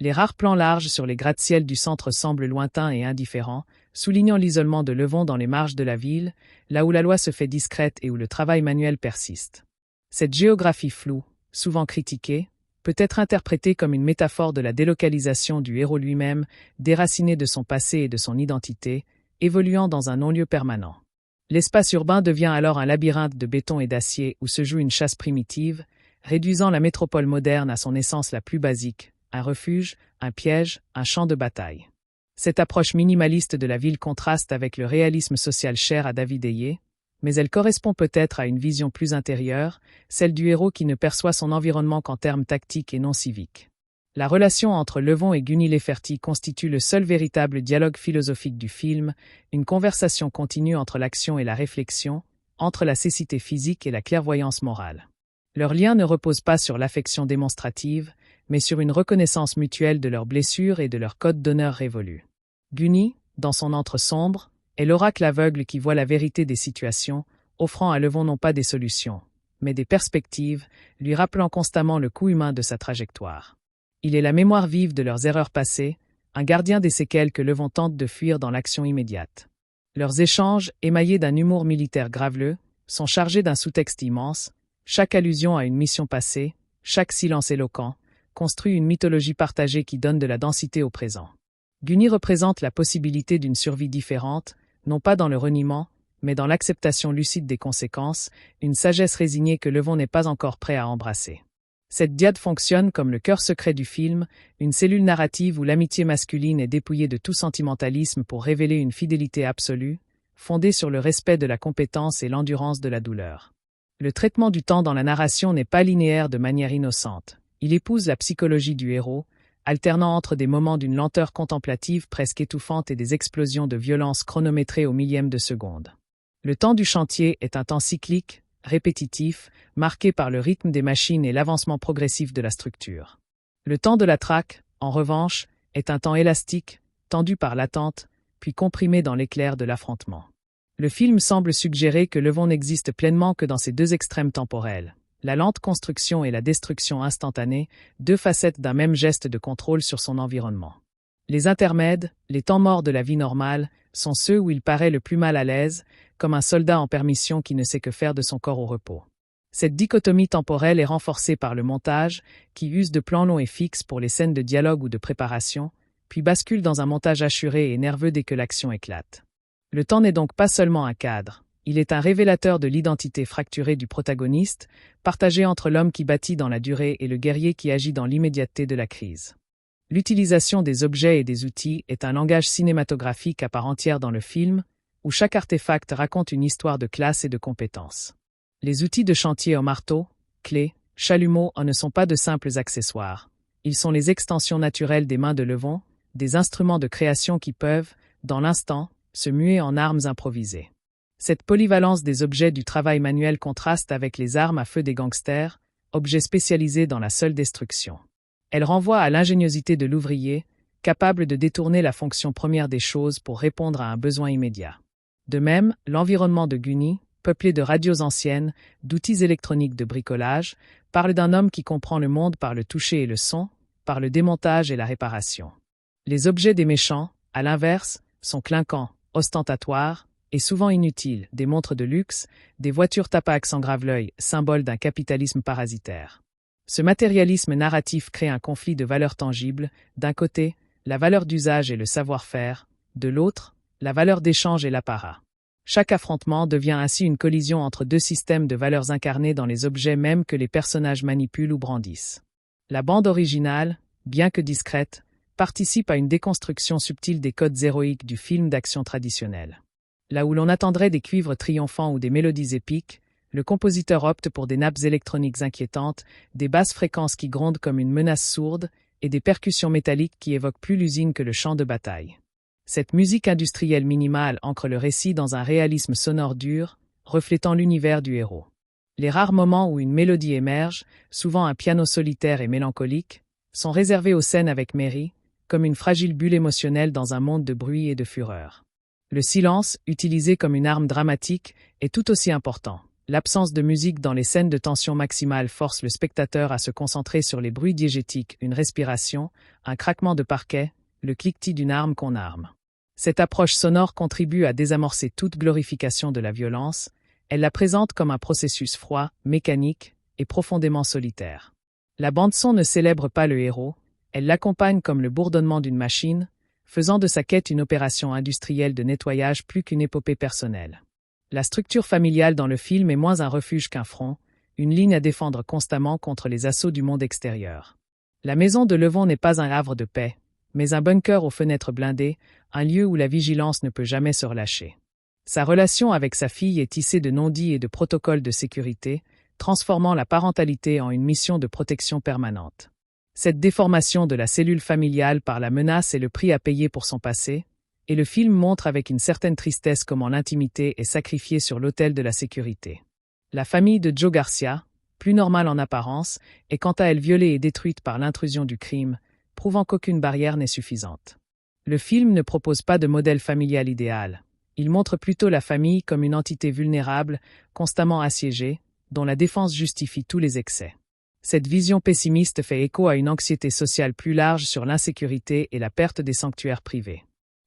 Les rares plans larges sur les gratte-ciel du centre semblent lointains et indifférents, soulignant l'isolement de Levon dans les marges de la ville, là où la loi se fait discrète et où le travail manuel persiste. Cette géographie floue, souvent critiquée, peut être interprétée comme une métaphore de la délocalisation du héros lui-même, déraciné de son passé et de son identité, évoluant dans un non-lieu permanent. L'espace urbain devient alors un labyrinthe de béton et d'acier où se joue une chasse primitive, réduisant la métropole moderne à son essence la plus basique, un refuge, un piège, un champ de bataille. Cette approche minimaliste de la ville contraste avec le réalisme social cher à David Ayer, mais elle correspond peut-être à une vision plus intérieure, celle du héros qui ne perçoit son environnement qu'en termes tactiques et non civiques. La relation entre Levon et Gunny Lefferty constitue le seul véritable dialogue philosophique du film, une conversation continue entre l'action et la réflexion, entre la cécité physique et la clairvoyance morale. Leur lien ne repose pas sur l'affection démonstrative, mais sur une reconnaissance mutuelle de leurs blessures et de leur code d'honneur révolu. Gunny, dans son antre sombre, est l'oracle aveugle qui voit la vérité des situations, offrant à Levon non pas des solutions, mais des perspectives, lui rappelant constamment le coût humain de sa trajectoire. Il est la mémoire vive de leurs erreurs passées, un gardien des séquelles que Levon tente de fuir dans l'action immédiate. Leurs échanges, émaillés d'un humour militaire graveleux, sont chargés d'un sous-texte immense, chaque allusion à une mission passée, chaque silence éloquent, construit une mythologie partagée qui donne de la densité au présent. Gunny représente la possibilité d'une survie différente, non pas dans le reniement, mais dans l'acceptation lucide des conséquences, une sagesse résignée que Levon n'est pas encore prêt à embrasser. Cette dyade fonctionne comme le cœur secret du film, une cellule narrative où l'amitié masculine est dépouillée de tout sentimentalisme pour révéler une fidélité absolue, fondée sur le respect de la compétence et l'endurance de la douleur. Le traitement du temps dans la narration n'est pas linéaire de manière innocente. Il épouse la psychologie du héros, alternant entre des moments d'une lenteur contemplative presque étouffante et des explosions de violence chronométrées au millième de seconde. Le temps du chantier est un temps cyclique, répétitif, marqué par le rythme des machines et l'avancement progressif de la structure. Le temps de la traque, en revanche, est un temps élastique, tendu par l'attente, puis comprimé dans l'éclair de l'affrontement. Le film semble suggérer que Levon n'existe pleinement que dans ces deux extrêmes temporels. La lente construction et la destruction instantanée, deux facettes d'un même geste de contrôle sur son environnement. Les intermèdes, les temps morts de la vie normale, sont ceux où il paraît le plus mal à l'aise, comme un soldat en permission qui ne sait que faire de son corps au repos. Cette dichotomie temporelle est renforcée par le montage, qui use de plans longs et fixes pour les scènes de dialogue ou de préparation, puis bascule dans un montage assuré et nerveux dès que l'action éclate. Le temps n'est donc pas seulement un cadre. Il est un révélateur de l'identité fracturée du protagoniste, partagée entre l'homme qui bâtit dans la durée et le guerrier qui agit dans l'immédiateté de la crise. L'utilisation des objets et des outils est un langage cinématographique à part entière dans le film, où chaque artefact raconte une histoire de classe et de compétence. Les outils de chantier en marteau, clés, chalumeaux ne sont pas de simples accessoires. Ils sont les extensions naturelles des mains de Levon, des instruments de création qui peuvent, dans l'instant, se muer en armes improvisées. Cette polyvalence des objets du travail manuel contraste avec les armes à feu des gangsters, objets spécialisés dans la seule destruction. Elle renvoie à l'ingéniosité de l'ouvrier, capable de détourner la fonction première des choses pour répondre à un besoin immédiat. De même, l'environnement de Gunny, peuplé de radios anciennes, d'outils électroniques de bricolage, parle d'un homme qui comprend le monde par le toucher et le son, par le démontage et la réparation. Les objets des méchants, à l'inverse, sont clinquants, ostentatoires, et souvent inutiles, des montres de luxe, des voitures Tapax en grave-l'œil, symbole d'un capitalisme parasitaire. Ce matérialisme narratif crée un conflit de valeurs tangibles, d'un côté, la valeur d'usage et le savoir-faire, de l'autre, la valeur d'échange et l'apparat. Chaque affrontement devient ainsi une collision entre deux systèmes de valeurs incarnées dans les objets mêmes que les personnages manipulent ou brandissent. La bande originale, bien que discrète, participe à une déconstruction subtile des codes héroïques du film d'action traditionnel. Là où l'on attendrait des cuivres triomphants ou des mélodies épiques, le compositeur opte pour des nappes électroniques inquiétantes, des basses fréquences qui grondent comme une menace sourde et des percussions métalliques qui évoquent plus l'usine que le champ de bataille. Cette musique industrielle minimale ancre le récit dans un réalisme sonore dur, reflétant l'univers du héros. Les rares moments où une mélodie émerge, souvent un piano solitaire et mélancolique, sont réservés aux scènes avec Mary, comme une fragile bulle émotionnelle dans un monde de bruit et de fureur. Le silence, utilisé comme une arme dramatique, est tout aussi important. L'absence de musique dans les scènes de tension maximale force le spectateur à se concentrer sur les bruits diégétiques, une respiration, un craquement de parquet, le cliquetis d'une arme qu'on arme. Cette approche sonore contribue à désamorcer toute glorification de la violence, elle la présente comme un processus froid, mécanique et profondément solitaire. La bande-son ne célèbre pas le héros, elle l'accompagne comme le bourdonnement d'une machine, faisant de sa quête une opération industrielle de nettoyage plus qu'une épopée personnelle. La structure familiale dans le film est moins un refuge qu'un front, une ligne à défendre constamment contre les assauts du monde extérieur. La maison de Levon n'est pas un havre de paix, mais un bunker aux fenêtres blindées, un lieu où la vigilance ne peut jamais se relâcher. Sa relation avec sa fille est tissée de non-dits et de protocoles de sécurité, transformant la parentalité en une mission de protection permanente. Cette déformation de la cellule familiale par la menace est le prix à payer pour son passé, et le film montre avec une certaine tristesse comment l'intimité est sacrifiée sur l'autel de la sécurité. La famille de Joe Garcia, plus normale en apparence, est quant à elle violée et détruite par l'intrusion du crime, prouvant qu'aucune barrière n'est suffisante. Le film ne propose pas de modèle familial idéal. Il montre plutôt la famille comme une entité vulnérable, constamment assiégée, dont la défense justifie tous les excès. Cette vision pessimiste fait écho à une anxiété sociale plus large sur l'insécurité et la perte des sanctuaires privés.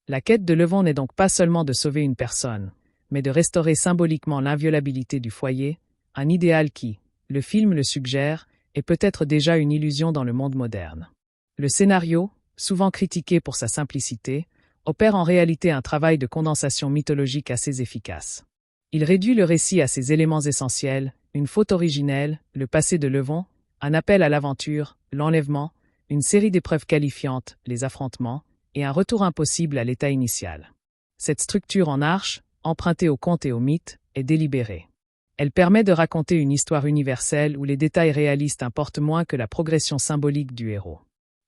La quête de Levon n'est donc pas seulement de sauver une personne, mais de restaurer symboliquement l'inviolabilité du foyer, un idéal qui, le film le suggère, est peut-être déjà une illusion dans le monde moderne. Le scénario, souvent critiqué pour sa simplicité, opère en réalité un travail de condensation mythologique assez efficace. Il réduit le récit à ses éléments essentiels, une faute originelle, le passé de Levon, un appel à l'aventure, l'enlèvement, une série d'épreuves qualifiantes, les affrontements, et un retour impossible à l'état initial. Cette structure en arche, empruntée aux contes et aux mythes, est délibérée. Elle permet de raconter une histoire universelle où les détails réalistes importent moins que la progression symbolique du héros.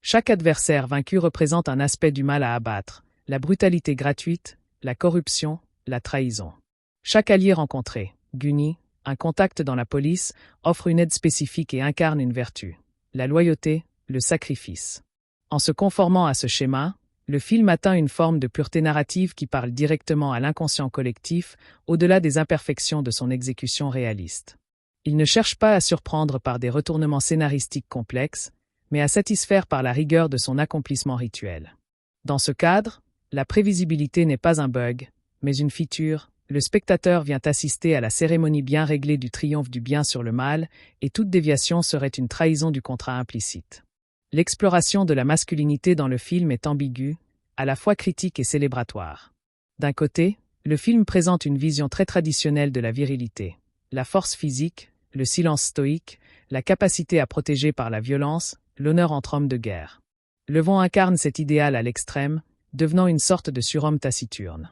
Chaque adversaire vaincu représente un aspect du mal à abattre, la brutalité gratuite, la corruption, la trahison. Chaque allié rencontré, Gunny, un contact dans la police, offre une aide spécifique et incarne une vertu, la loyauté, le sacrifice. En se conformant à ce schéma, le film atteint une forme de pureté narrative qui parle directement à l'inconscient collectif, au-delà des imperfections de son exécution réaliste. Il ne cherche pas à surprendre par des retournements scénaristiques complexes, mais à satisfaire par la rigueur de son accomplissement rituel. Dans ce cadre, la prévisibilité n'est pas un bug, mais une feature. Le spectateur vient assister à la cérémonie bien réglée du triomphe du bien sur le mal, et toute déviation serait une trahison du contrat implicite. L'exploration de la masculinité dans le film est ambiguë, à la fois critique et célébratoire. D'un côté, le film présente une vision très traditionnelle de la virilité, la force physique, le silence stoïque, la capacité à protéger par la violence, l'honneur entre hommes de guerre. Levon incarne cet idéal à l'extrême, devenant une sorte de surhomme taciturne.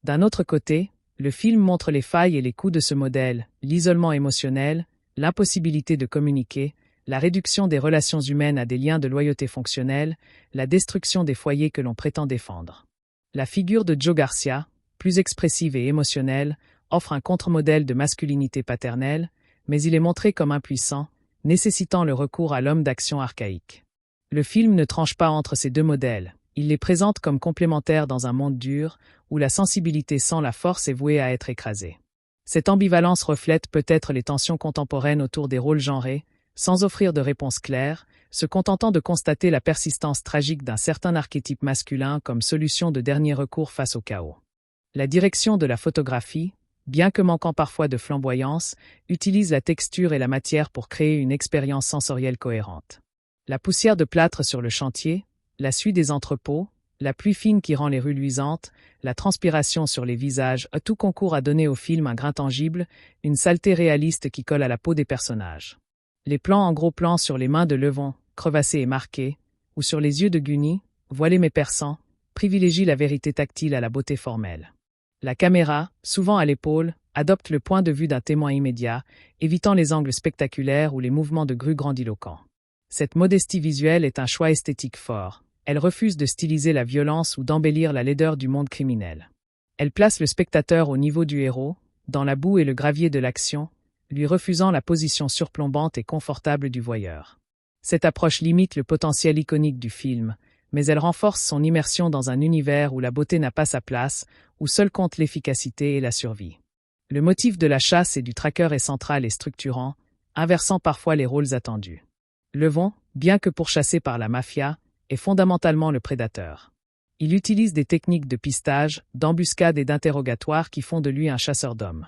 D'un autre côté, le film montre les failles et les coûts de ce modèle, l'isolement émotionnel, l'impossibilité de communiquer, la réduction des relations humaines à des liens de loyauté fonctionnels, la destruction des foyers que l'on prétend défendre. La figure de Joe Garcia, plus expressive et émotionnelle, offre un contre-modèle de masculinité paternelle, mais il est montré comme impuissant, nécessitant le recours à l'homme d'action archaïque. Le film ne tranche pas entre ces deux modèles, il les présente comme complémentaires dans un monde dur, où la sensibilité sans la force est vouée à être écrasée. Cette ambivalence reflète peut-être les tensions contemporaines autour des rôles genrés, sans offrir de réponse claire, se contentant de constater la persistance tragique d'un certain archétype masculin comme solution de dernier recours face au chaos. La direction de la photographie, bien que manquant parfois de flamboyance, utilise la texture et la matière pour créer une expérience sensorielle cohérente. La poussière de plâtre sur le chantier, la suie des entrepôts, la pluie fine qui rend les rues luisantes, la transpiration sur les visages, tout concourt à donner au film un grain tangible, une saleté réaliste qui colle à la peau des personnages. Les plans en gros plan sur les mains de Levon, crevassées et marquées, ou sur les yeux de Gunny, voilés mais perçants, privilégient la vérité tactile à la beauté formelle. La caméra, souvent à l'épaule, adopte le point de vue d'un témoin immédiat, évitant les angles spectaculaires ou les mouvements de grue grandiloquents. Cette modestie visuelle est un choix esthétique fort. Elle refuse de styliser la violence ou d'embellir la laideur du monde criminel. Elle place le spectateur au niveau du héros, dans la boue et le gravier de l'action, lui refusant la position surplombante et confortable du voyeur. Cette approche limite le potentiel iconique du film, mais elle renforce son immersion dans un univers où la beauté n'a pas sa place, où seul compte l'efficacité et la survie. Le motif de la chasse et du traqueur est central et structurant, inversant parfois les rôles attendus. Levon, bien que pourchassé par la mafia, est fondamentalement le prédateur. Il utilise des techniques de pistage, d'embuscade et d'interrogatoire qui font de lui un chasseur d'hommes.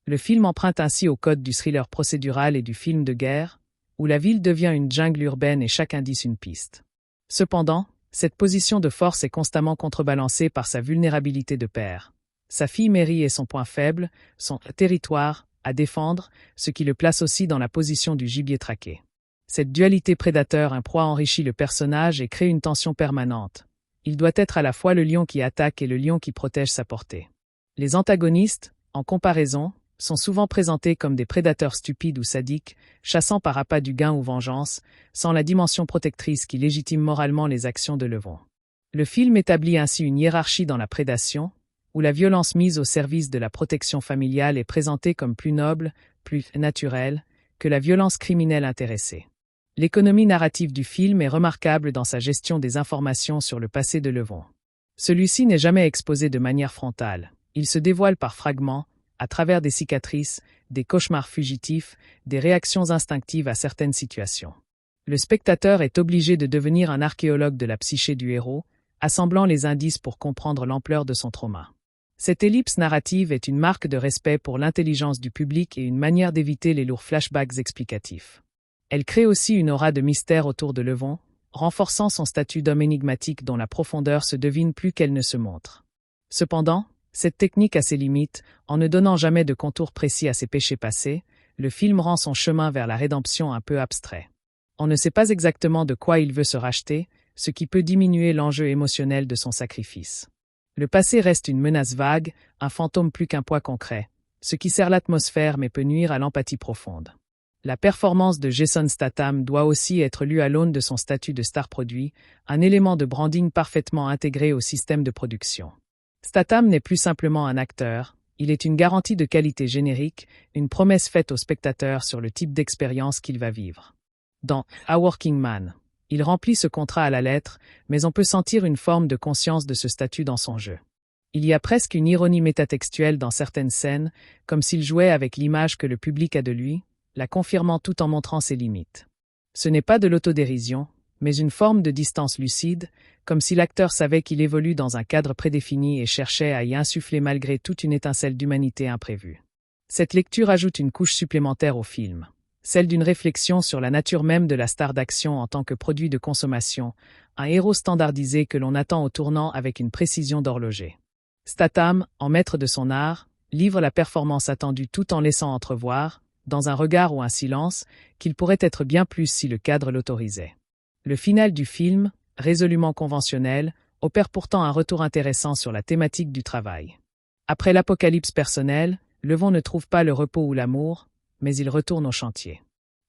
Le film emprunte ainsi au code du thriller procédural et du film de guerre, où la ville devient une jungle urbaine et chaque indice une piste. Cependant, cette position de force est constamment contrebalancée par sa vulnérabilité de père. Sa fille Mary est son point faible, son territoire à défendre, ce qui le place aussi dans la position du gibier traqué. Cette dualité prédateur-proie enrichit le personnage et crée une tension permanente. Il doit être à la fois le lion qui attaque et le lion qui protège sa portée. Les antagonistes, en comparaison, sont souvent présentés comme des prédateurs stupides ou sadiques, chassant par appât du gain ou vengeance, sans la dimension protectrice qui légitime moralement les actions de Levon. Le film établit ainsi une hiérarchie dans la prédation, où la violence mise au service de la protection familiale est présentée comme plus noble, plus naturelle, que la violence criminelle intéressée. L'économie narrative du film est remarquable dans sa gestion des informations sur le passé de Levon. Celui-ci n'est jamais exposé de manière frontale, il se dévoile par fragments, à travers des cicatrices, des cauchemars fugitifs, des réactions instinctives à certaines situations. Le spectateur est obligé de devenir un archéologue de la psyché du héros, assemblant les indices pour comprendre l'ampleur de son trauma. Cette ellipse narrative est une marque de respect pour l'intelligence du public et une manière d'éviter les lourds flashbacks explicatifs. Elle crée aussi une aura de mystère autour de Levon, renforçant son statut d'homme énigmatique dont la profondeur se devine plus qu'elle ne se montre. Cependant, cette technique a ses limites, en ne donnant jamais de contours précis à ses péchés passés, le film rend son chemin vers la rédemption un peu abstrait. On ne sait pas exactement de quoi il veut se racheter, ce qui peut diminuer l'enjeu émotionnel de son sacrifice. Le passé reste une menace vague, un fantôme plus qu'un poids concret, ce qui sert l'atmosphère mais peut nuire à l'empathie profonde. La performance de Jason Statham doit aussi être lue à l'aune de son statut de star produit, un élément de branding parfaitement intégré au système de production. Statham n'est plus simplement un acteur, il est une garantie de qualité générique, une promesse faite au spectateur sur le type d'expérience qu'il va vivre. Dans A Working Man, il remplit ce contrat à la lettre, mais on peut sentir une forme de conscience de ce statut dans son jeu. Il y a presque une ironie métatextuelle dans certaines scènes, comme s'il jouait avec l'image que le public a de lui, la confirmant tout en montrant ses limites. Ce n'est pas de l'autodérision, mais une forme de distance lucide, comme si l'acteur savait qu'il évolue dans un cadre prédéfini et cherchait à y insuffler malgré toute une étincelle d'humanité imprévue. Cette lecture ajoute une couche supplémentaire au film, celle d'une réflexion sur la nature même de la star d'action en tant que produit de consommation, un héros standardisé que l'on attend au tournant avec une précision d'horloger. Statham, en maître de son art, livre la performance attendue tout en laissant entrevoir, dans un regard ou un silence, qu'il pourrait être bien plus si le cadre l'autorisait. Le final du film, résolument conventionnel, opère pourtant un retour intéressant sur la thématique du travail. Après l'apocalypse personnelle, Levon ne trouve pas le repos ou l'amour, mais il retourne au chantier.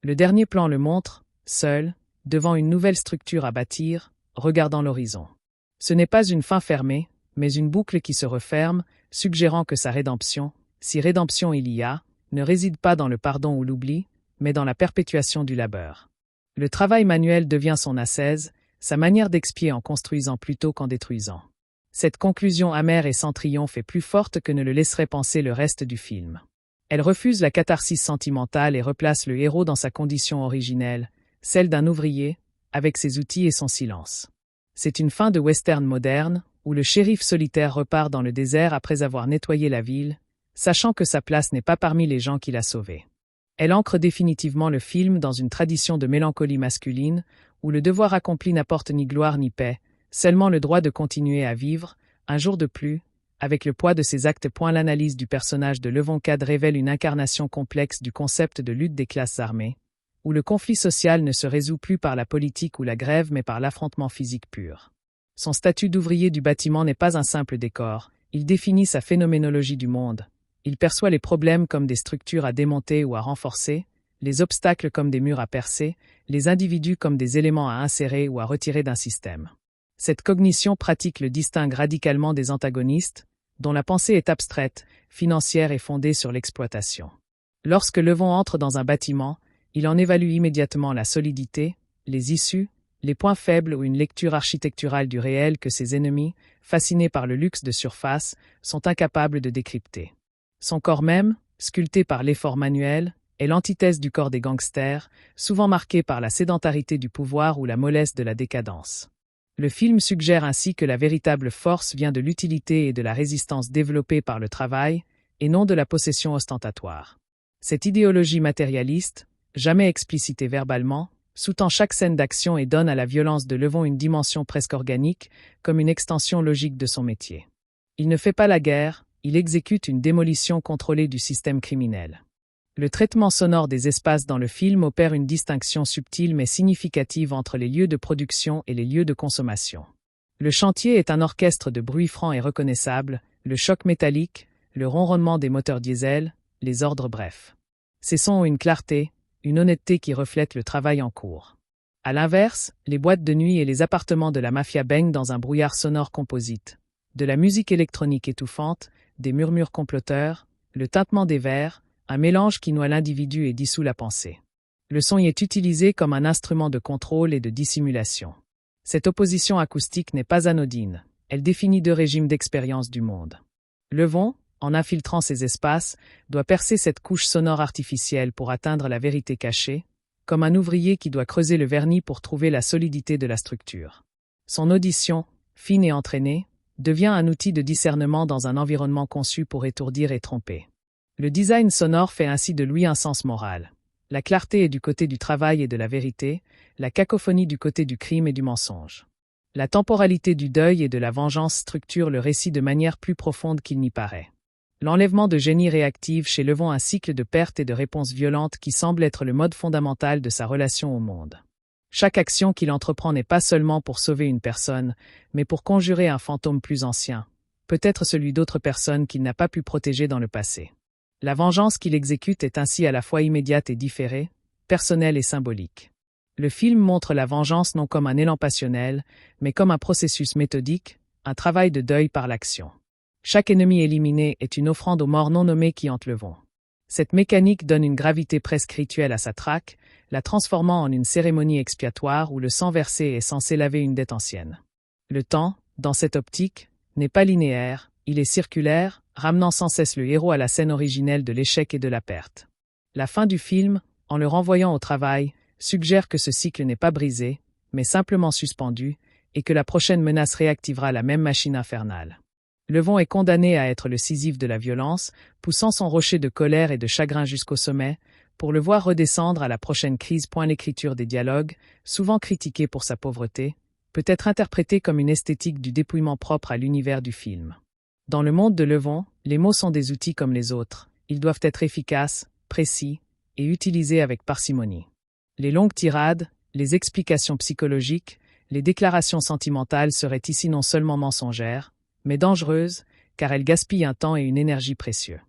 Le dernier plan le montre, seul, devant une nouvelle structure à bâtir, regardant l'horizon. Ce n'est pas une fin fermée, mais une boucle qui se referme, suggérant que sa rédemption, si rédemption il y a, ne réside pas dans le pardon ou l'oubli, mais dans la perpétuation du labeur. Le travail manuel devient son ascèse, sa manière d'expier en construisant plutôt qu'en détruisant. Cette conclusion amère et sans triomphe est plus forte que ne le laisserait penser le reste du film. Elle refuse la catharsis sentimentale et replace le héros dans sa condition originelle, celle d'un ouvrier, avec ses outils et son silence. C'est une fin de western moderne, où le shérif solitaire repart dans le désert après avoir nettoyé la ville, sachant que sa place n'est pas parmi les gens qu'il a sauvés. Elle ancre définitivement le film dans une tradition de mélancolie masculine, où le devoir accompli n'apporte ni gloire ni paix, seulement le droit de continuer à vivre, un jour de plus, avec le poids de ses actes. L'analyse du personnage de Levon Cade révèle une incarnation complexe du concept de lutte des classes armées, où le conflit social ne se résout plus par la politique ou la grève mais par l'affrontement physique pur. Son statut d'ouvrier du bâtiment n'est pas un simple décor, il définit sa phénoménologie du monde. Il perçoit les problèmes comme des structures à démonter ou à renforcer, les obstacles comme des murs à percer, les individus comme des éléments à insérer ou à retirer d'un système. Cette cognition pratique le distingue radicalement des antagonistes, dont la pensée est abstraite, financière et fondée sur l'exploitation. Lorsque Levon entre dans un bâtiment, il en évalue immédiatement la solidité, les issues, les points faibles ou une lecture architecturale du réel que ses ennemis, fascinés par le luxe de surface, sont incapables de décrypter. Son corps même, sculpté par l'effort manuel, est l'antithèse du corps des gangsters, souvent marqué par la sédentarité du pouvoir ou la mollesse de la décadence. Le film suggère ainsi que la véritable force vient de l'utilité et de la résistance développée par le travail, et non de la possession ostentatoire. Cette idéologie matérialiste, jamais explicitée verbalement, sous-tend chaque scène d'action et donne à la violence de Levon une dimension presque organique, comme une extension logique de son métier. Il ne fait pas la guerre, il exécute une démolition contrôlée du système criminel. Le traitement sonore des espaces dans le film opère une distinction subtile mais significative entre les lieux de production et les lieux de consommation. Le chantier est un orchestre de bruits francs et reconnaissables, le choc métallique, le ronronnement des moteurs diesel, les ordres brefs. Ces sons ont une clarté, une honnêteté qui reflètent le travail en cours. À l'inverse, les boîtes de nuit et les appartements de la mafia baignent dans un brouillard sonore composite. De la musique électronique étouffante, des murmures comploteurs, le tintement des verres, un mélange qui noie l'individu et dissout la pensée. Le son y est utilisé comme un instrument de contrôle et de dissimulation. Cette opposition acoustique n'est pas anodine, elle définit deux régimes d'expérience du monde. Levon, en infiltrant ces espaces, doit percer cette couche sonore artificielle pour atteindre la vérité cachée, comme un ouvrier qui doit creuser le vernis pour trouver la solidité de la structure. Son audition, fine et entraînée, devient un outil de discernement dans un environnement conçu pour étourdir et tromper. Le design sonore fait ainsi de lui un sens moral. La clarté est du côté du travail et de la vérité, la cacophonie du côté du crime et du mensonge. La temporalité du deuil et de la vengeance structure le récit de manière plus profonde qu'il n'y paraît. L'enlèvement de génie réactive chez Levon un cycle de pertes et de réponses violentes qui semble être le mode fondamental de sa relation au monde. Chaque action qu'il entreprend n'est pas seulement pour sauver une personne, mais pour conjurer un fantôme plus ancien, peut-être celui d'autres personnes qu'il n'a pas pu protéger dans le passé. La vengeance qu'il exécute est ainsi à la fois immédiate et différée, personnelle et symbolique. Le film montre la vengeance non comme un élan passionnel, mais comme un processus méthodique, un travail de deuil par l'action. Chaque ennemi éliminé est une offrande aux morts non nommés qui hantent Levon. Cette mécanique donne une gravité presque rituelle à sa traque, la transformant en une cérémonie expiatoire où le sang versé est censé laver une dette ancienne. Le temps, dans cette optique, n'est pas linéaire, il est circulaire, ramenant sans cesse le héros à la scène originelle de l'échec et de la perte. La fin du film, en le renvoyant au travail, suggère que ce cycle n'est pas brisé, mais simplement suspendu, et que la prochaine menace réactivera la même machine infernale. Levon est condamné à être le Sisyphe de la violence, poussant son rocher de colère et de chagrin jusqu'au sommet, pour le voir redescendre à la prochaine crise. L'écriture des dialogues, souvent critiquée pour sa pauvreté, peut être interprétée comme une esthétique du dépouillement propre à l'univers du film. Dans le monde de Levon, les mots sont des outils comme les autres, ils doivent être efficaces, précis, et utilisés avec parcimonie. Les longues tirades, les explications psychologiques, les déclarations sentimentales seraient ici non seulement mensongères, mais dangereuses, car elles gaspillent un temps et une énergie précieux.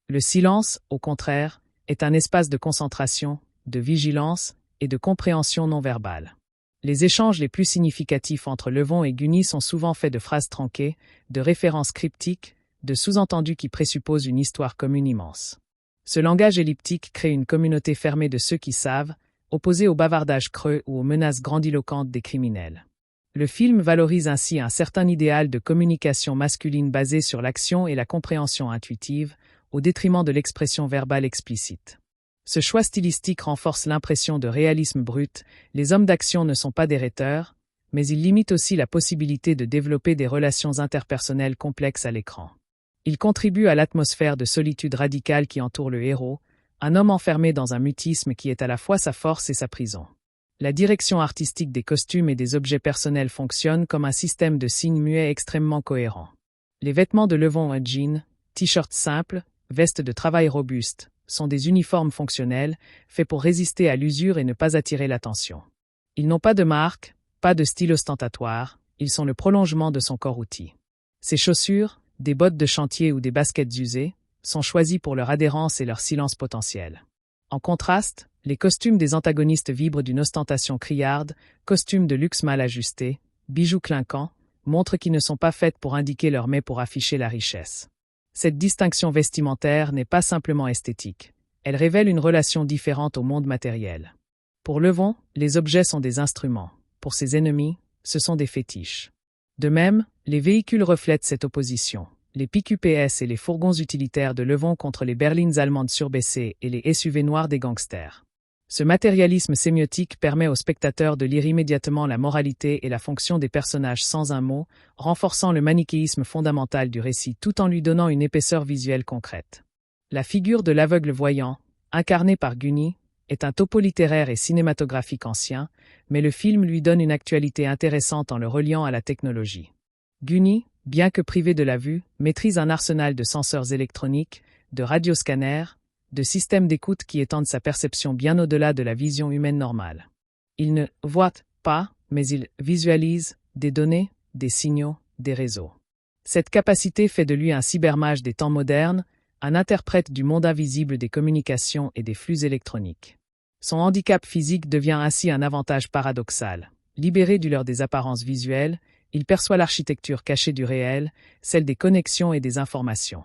Le silence, au contraire, est un espace de concentration, de vigilance et de compréhension non verbale. Les échanges les plus significatifs entre Levon et Guni sont souvent faits de phrases tronquées, de références cryptiques, de sous-entendus qui présupposent une histoire commune immense. Ce langage elliptique crée une communauté fermée de ceux qui savent, opposée au bavardage creux ou aux menaces grandiloquentes des criminels. Le film valorise ainsi un certain idéal de communication masculine basé sur l'action et la compréhension intuitive, au détriment de l'expression verbale explicite. Ce choix stylistique renforce l'impression de réalisme brut, les hommes d'action ne sont pas des rhéteurs, mais il limite aussi la possibilité de développer des relations interpersonnelles complexes à l'écran. Il contribue à l'atmosphère de solitude radicale qui entoure le héros, un homme enfermé dans un mutisme qui est à la fois sa force et sa prison. La direction artistique des costumes et des objets personnels fonctionne comme un système de signes muets extrêmement cohérent. Les vêtements de Levon, un jean, t-shirt simple, veste de travail robuste, sont des uniformes fonctionnels, faits pour résister à l'usure et ne pas attirer l'attention. Ils n'ont pas de marque, pas de style ostentatoire, ils sont le prolongement de son corps-outil. Ses chaussures, des bottes de chantier ou des baskets usées, sont choisis pour leur adhérence et leur silence potentiel. En contraste, les costumes des antagonistes vibrent d'une ostentation criarde, costumes de luxe mal ajustés, bijoux clinquants, montres qui ne sont pas faites pour indiquer leur mets pour afficher la richesse. Cette distinction vestimentaire n'est pas simplement esthétique, elle révèle une relation différente au monde matériel. Pour Levon, les objets sont des instruments, pour ses ennemis, ce sont des fétiches. De même, les véhicules reflètent cette opposition. Les pick-UPS et les fourgons utilitaires de Levon contre les berlines allemandes surbaissées et les SUV noirs des gangsters. Ce matérialisme sémiotique permet au spectateur de lire immédiatement la moralité et la fonction des personnages sans un mot, renforçant le manichéisme fondamental du récit tout en lui donnant une épaisseur visuelle concrète. La figure de l'aveugle voyant, incarnée par Gunny, est un topo littéraire et cinématographique ancien, mais le film lui donne une actualité intéressante en le reliant à la technologie. Gunny, bien que privé de la vue, maîtrise un arsenal de senseurs électroniques, de radioscanners, de systèmes d'écoute qui étendent sa perception bien au-delà de la vision humaine normale. Il ne voit pas, mais il visualise des données, des signaux, des réseaux. Cette capacité fait de lui un cybermage des temps modernes, un interprète du monde invisible des communications et des flux électroniques. Son handicap physique devient ainsi un avantage paradoxal. Libéré du leurre des apparences visuelles, il perçoit l'architecture cachée du réel, celle des connexions et des informations.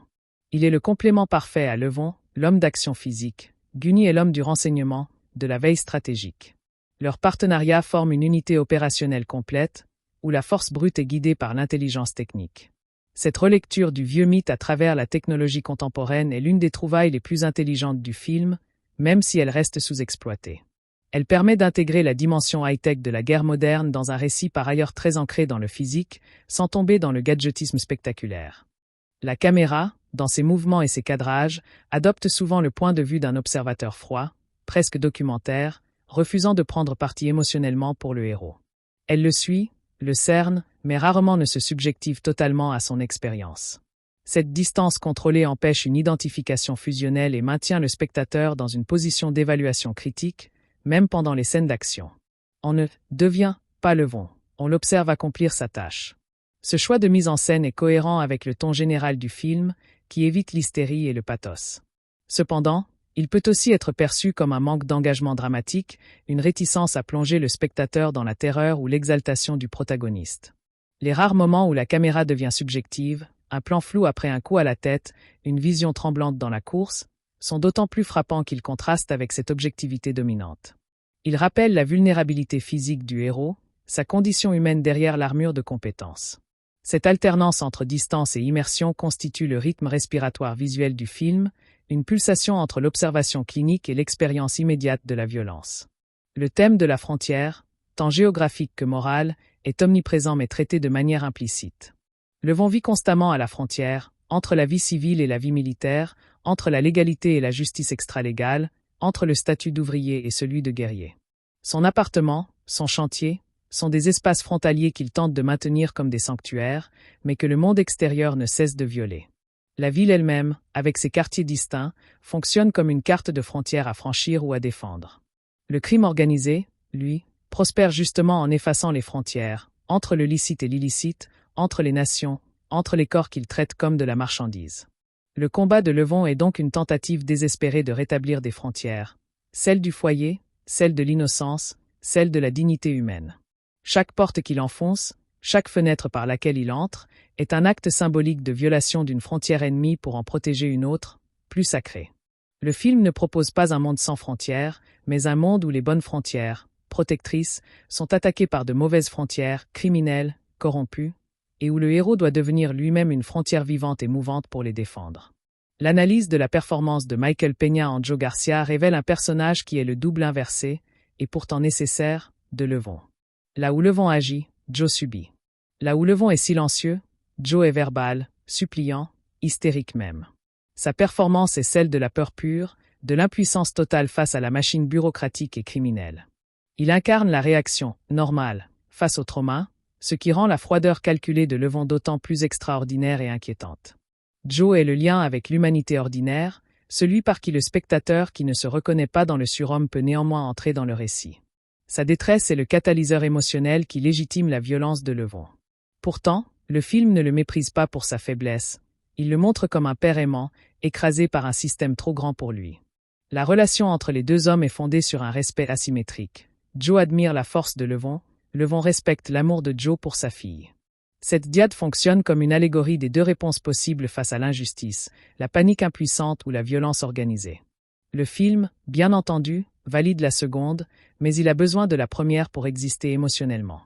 Il est le complément parfait à Levon, l'homme d'action physique. Gunny est l'homme du renseignement, de la veille stratégique. Leur partenariat forme une unité opérationnelle complète, où la force brute est guidée par l'intelligence technique. Cette relecture du vieux mythe à travers la technologie contemporaine est l'une des trouvailles les plus intelligentes du film, même si elle reste sous-exploitée. Elle permet d'intégrer la dimension high-tech de la guerre moderne dans un récit par ailleurs très ancré dans le physique, sans tomber dans le gadgetisme spectaculaire. La caméra, dans ses mouvements et ses cadrages, adopte souvent le point de vue d'un observateur froid, presque documentaire, refusant de prendre parti émotionnellement pour le héros. Elle le suit, le cerne, mais rarement ne se subjective totalement à son expérience. Cette distance contrôlée empêche une identification fusionnelle et maintient le spectateur dans une position d'évaluation critique, même pendant les scènes d'action. On ne devient pas Levon, on l'observe accomplir sa tâche. Ce choix de mise en scène est cohérent avec le ton général du film, qui évite l'hystérie et le pathos. Cependant, il peut aussi être perçu comme un manque d'engagement dramatique, une réticence à plonger le spectateur dans la terreur ou l'exaltation du protagoniste. Les rares moments où la caméra devient subjective, un plan flou après un coup à la tête, une vision tremblante dans la course, sont d'autant plus frappants qu'ils contrastent avec cette objectivité dominante. Ils rappellent la vulnérabilité physique du héros, sa condition humaine derrière l'armure de compétences. Cette alternance entre distance et immersion constitue le rythme respiratoire visuel du film, une pulsation entre l'observation clinique et l'expérience immédiate de la violence. Le thème de la frontière, tant géographique que moral, est omniprésent mais traité de manière implicite. Levon vit constamment à la frontière, entre la vie civile et la vie militaire, entre la légalité et la justice extralégale, entre le statut d'ouvrier et celui de guerrier. Son appartement, son chantier, sont des espaces frontaliers qu'il tente de maintenir comme des sanctuaires, mais que le monde extérieur ne cesse de violer. La ville elle-même, avec ses quartiers distincts, fonctionne comme une carte de frontières à franchir ou à défendre. Le crime organisé, lui, prospère justement en effaçant les frontières, entre le licite et l'illicite, entre les nations, entre les corps qu'il traite comme de la marchandise. Le combat de Levon est donc une tentative désespérée de rétablir des frontières, celle du foyer, celle de l'innocence, celle de la dignité humaine. Chaque porte qu'il enfonce, chaque fenêtre par laquelle il entre, est un acte symbolique de violation d'une frontière ennemie pour en protéger une autre, plus sacrée. Le film ne propose pas un monde sans frontières, mais un monde où les bonnes frontières, protectrices, sont attaquées par de mauvaises frontières, criminelles, corrompues, et où le héros doit devenir lui-même une frontière vivante et mouvante pour les défendre. L'analyse de la performance de Michael Peña en Joe Garcia révèle un personnage qui est le double inversé, et pourtant nécessaire, de Levon. Là où Levon agit, Joe subit. Là où Levon est silencieux, Joe est verbal, suppliant, hystérique même. Sa performance est celle de la peur pure, de l'impuissance totale face à la machine bureaucratique et criminelle. Il incarne la réaction, normale, face au trauma, ce qui rend la froideur calculée de Levon d'autant plus extraordinaire et inquiétante. Joe est le lien avec l'humanité ordinaire, celui par qui le spectateur qui ne se reconnaît pas dans le surhomme peut néanmoins entrer dans le récit. Sa détresse est le catalyseur émotionnel qui légitime la violence de Levon. Pourtant, le film ne le méprise pas pour sa faiblesse, il le montre comme un père aimant, écrasé par un système trop grand pour lui. La relation entre les deux hommes est fondée sur un respect asymétrique. Joe admire la force de Levon, Levon respecte l'amour de Joe pour sa fille. Cette dyade fonctionne comme une allégorie des deux réponses possibles face à l'injustice, la panique impuissante ou la violence organisée. Le film, bien entendu, valide la seconde, mais il a besoin de la première pour exister émotionnellement.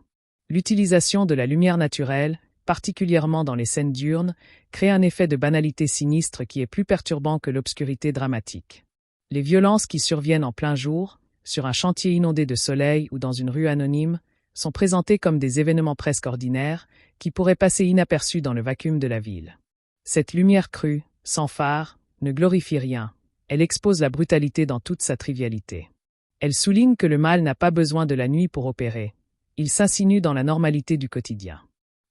L'utilisation de la lumière naturelle, particulièrement dans les scènes diurnes, crée un effet de banalité sinistre qui est plus perturbant que l'obscurité dramatique. Les violences qui surviennent en plein jour, sur un chantier inondé de soleil ou dans une rue anonyme, sont présentées comme des événements presque ordinaires, qui pourraient passer inaperçus dans le vacuum de la ville. Cette lumière crue, sans phare, ne glorifie rien, elle expose la brutalité dans toute sa trivialité. Elle souligne que le mal n'a pas besoin de la nuit pour opérer, il s'insinue dans la normalité du quotidien.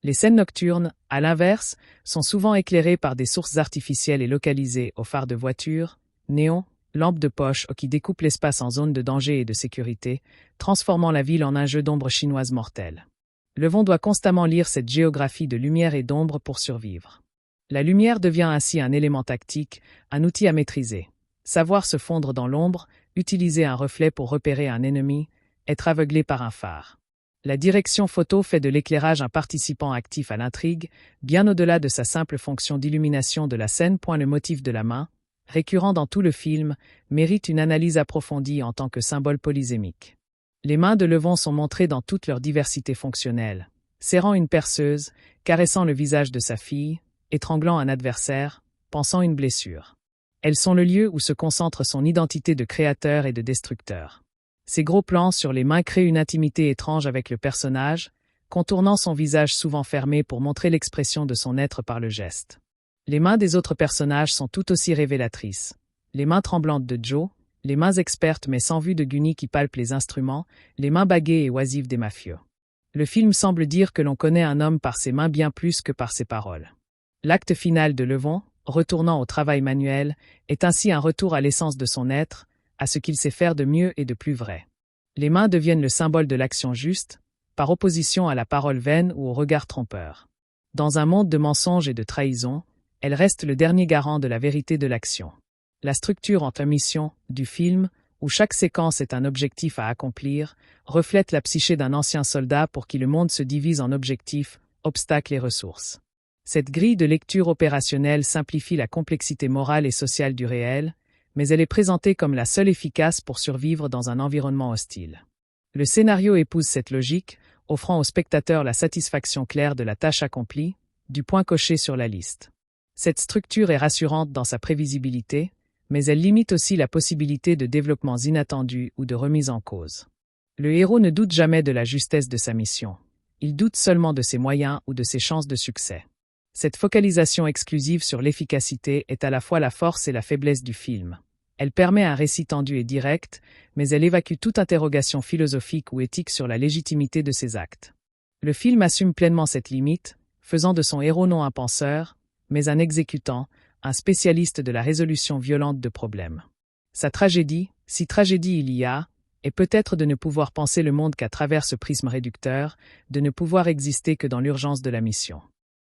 Les scènes nocturnes, à l'inverse, sont souvent éclairées par des sources artificielles et localisées aux phares de voitures, néons, lampes de poche qui découpent l'espace en zones de danger et de sécurité, transformant la ville en un jeu d'ombre chinoise mortel. Levon doit constamment lire cette géographie de lumière et d'ombre pour survivre. La lumière devient ainsi un élément tactique, un outil à maîtriser. Savoir se fondre dans l'ombre, utiliser un reflet pour repérer un ennemi, être aveuglé par un phare. La direction photo fait de l'éclairage un participant actif à l'intrigue, bien au-delà de sa simple fonction d'illumination de la scène. Le motif de la main, récurrent dans tout le film, mérite une analyse approfondie en tant que symbole polysémique. Les mains de Levon sont montrées dans toute leur diversité fonctionnelle, serrant une perceuse, caressant le visage de sa fille, étranglant un adversaire, pansant une blessure. Elles sont le lieu où se concentre son identité de créateur et de destructeur. Ces gros plans sur les mains créent une intimité étrange avec le personnage, contournant son visage souvent fermé pour montrer l'expression de son être par le geste. Les mains des autres personnages sont tout aussi révélatrices. Les mains tremblantes de Joe, les mains expertes mais sans vue de Gunny qui palpent les instruments, les mains baguées et oisives des mafieux. Le film semble dire que l'on connaît un homme par ses mains bien plus que par ses paroles. L'acte final de Levon, retournant au travail manuel, est ainsi un retour à l'essence de son être, à ce qu'il sait faire de mieux et de plus vrai. Les mains deviennent le symbole de l'action juste, par opposition à la parole vaine ou au regard trompeur. Dans un monde de mensonges et de trahison, elles restent le dernier garant de la vérité de l'action. La structure en mission du film, où chaque séquence est un objectif à accomplir, reflète la psyché d'un ancien soldat pour qui le monde se divise en objectifs, obstacles et ressources. Cette grille de lecture opérationnelle simplifie la complexité morale et sociale du réel, mais elle est présentée comme la seule efficace pour survivre dans un environnement hostile. Le scénario épouse cette logique, offrant au spectateur la satisfaction claire de la tâche accomplie, du point coché sur la liste. Cette structure est rassurante dans sa prévisibilité, mais elle limite aussi la possibilité de développements inattendus ou de remise en cause. Le héros ne doute jamais de la justesse de sa mission. Il doute seulement de ses moyens ou de ses chances de succès. Cette focalisation exclusive sur l'efficacité est à la fois la force et la faiblesse du film. Elle permet un récit tendu et direct, mais elle évacue toute interrogation philosophique ou éthique sur la légitimité de ses actes. Le film assume pleinement cette limite, faisant de son héros non un penseur, mais un exécutant, un spécialiste de la résolution violente de problèmes. Sa tragédie, si tragédie il y a, est peut-être de ne pouvoir penser le monde qu'à travers ce prisme réducteur, de ne pouvoir exister que dans l'urgence de la mission.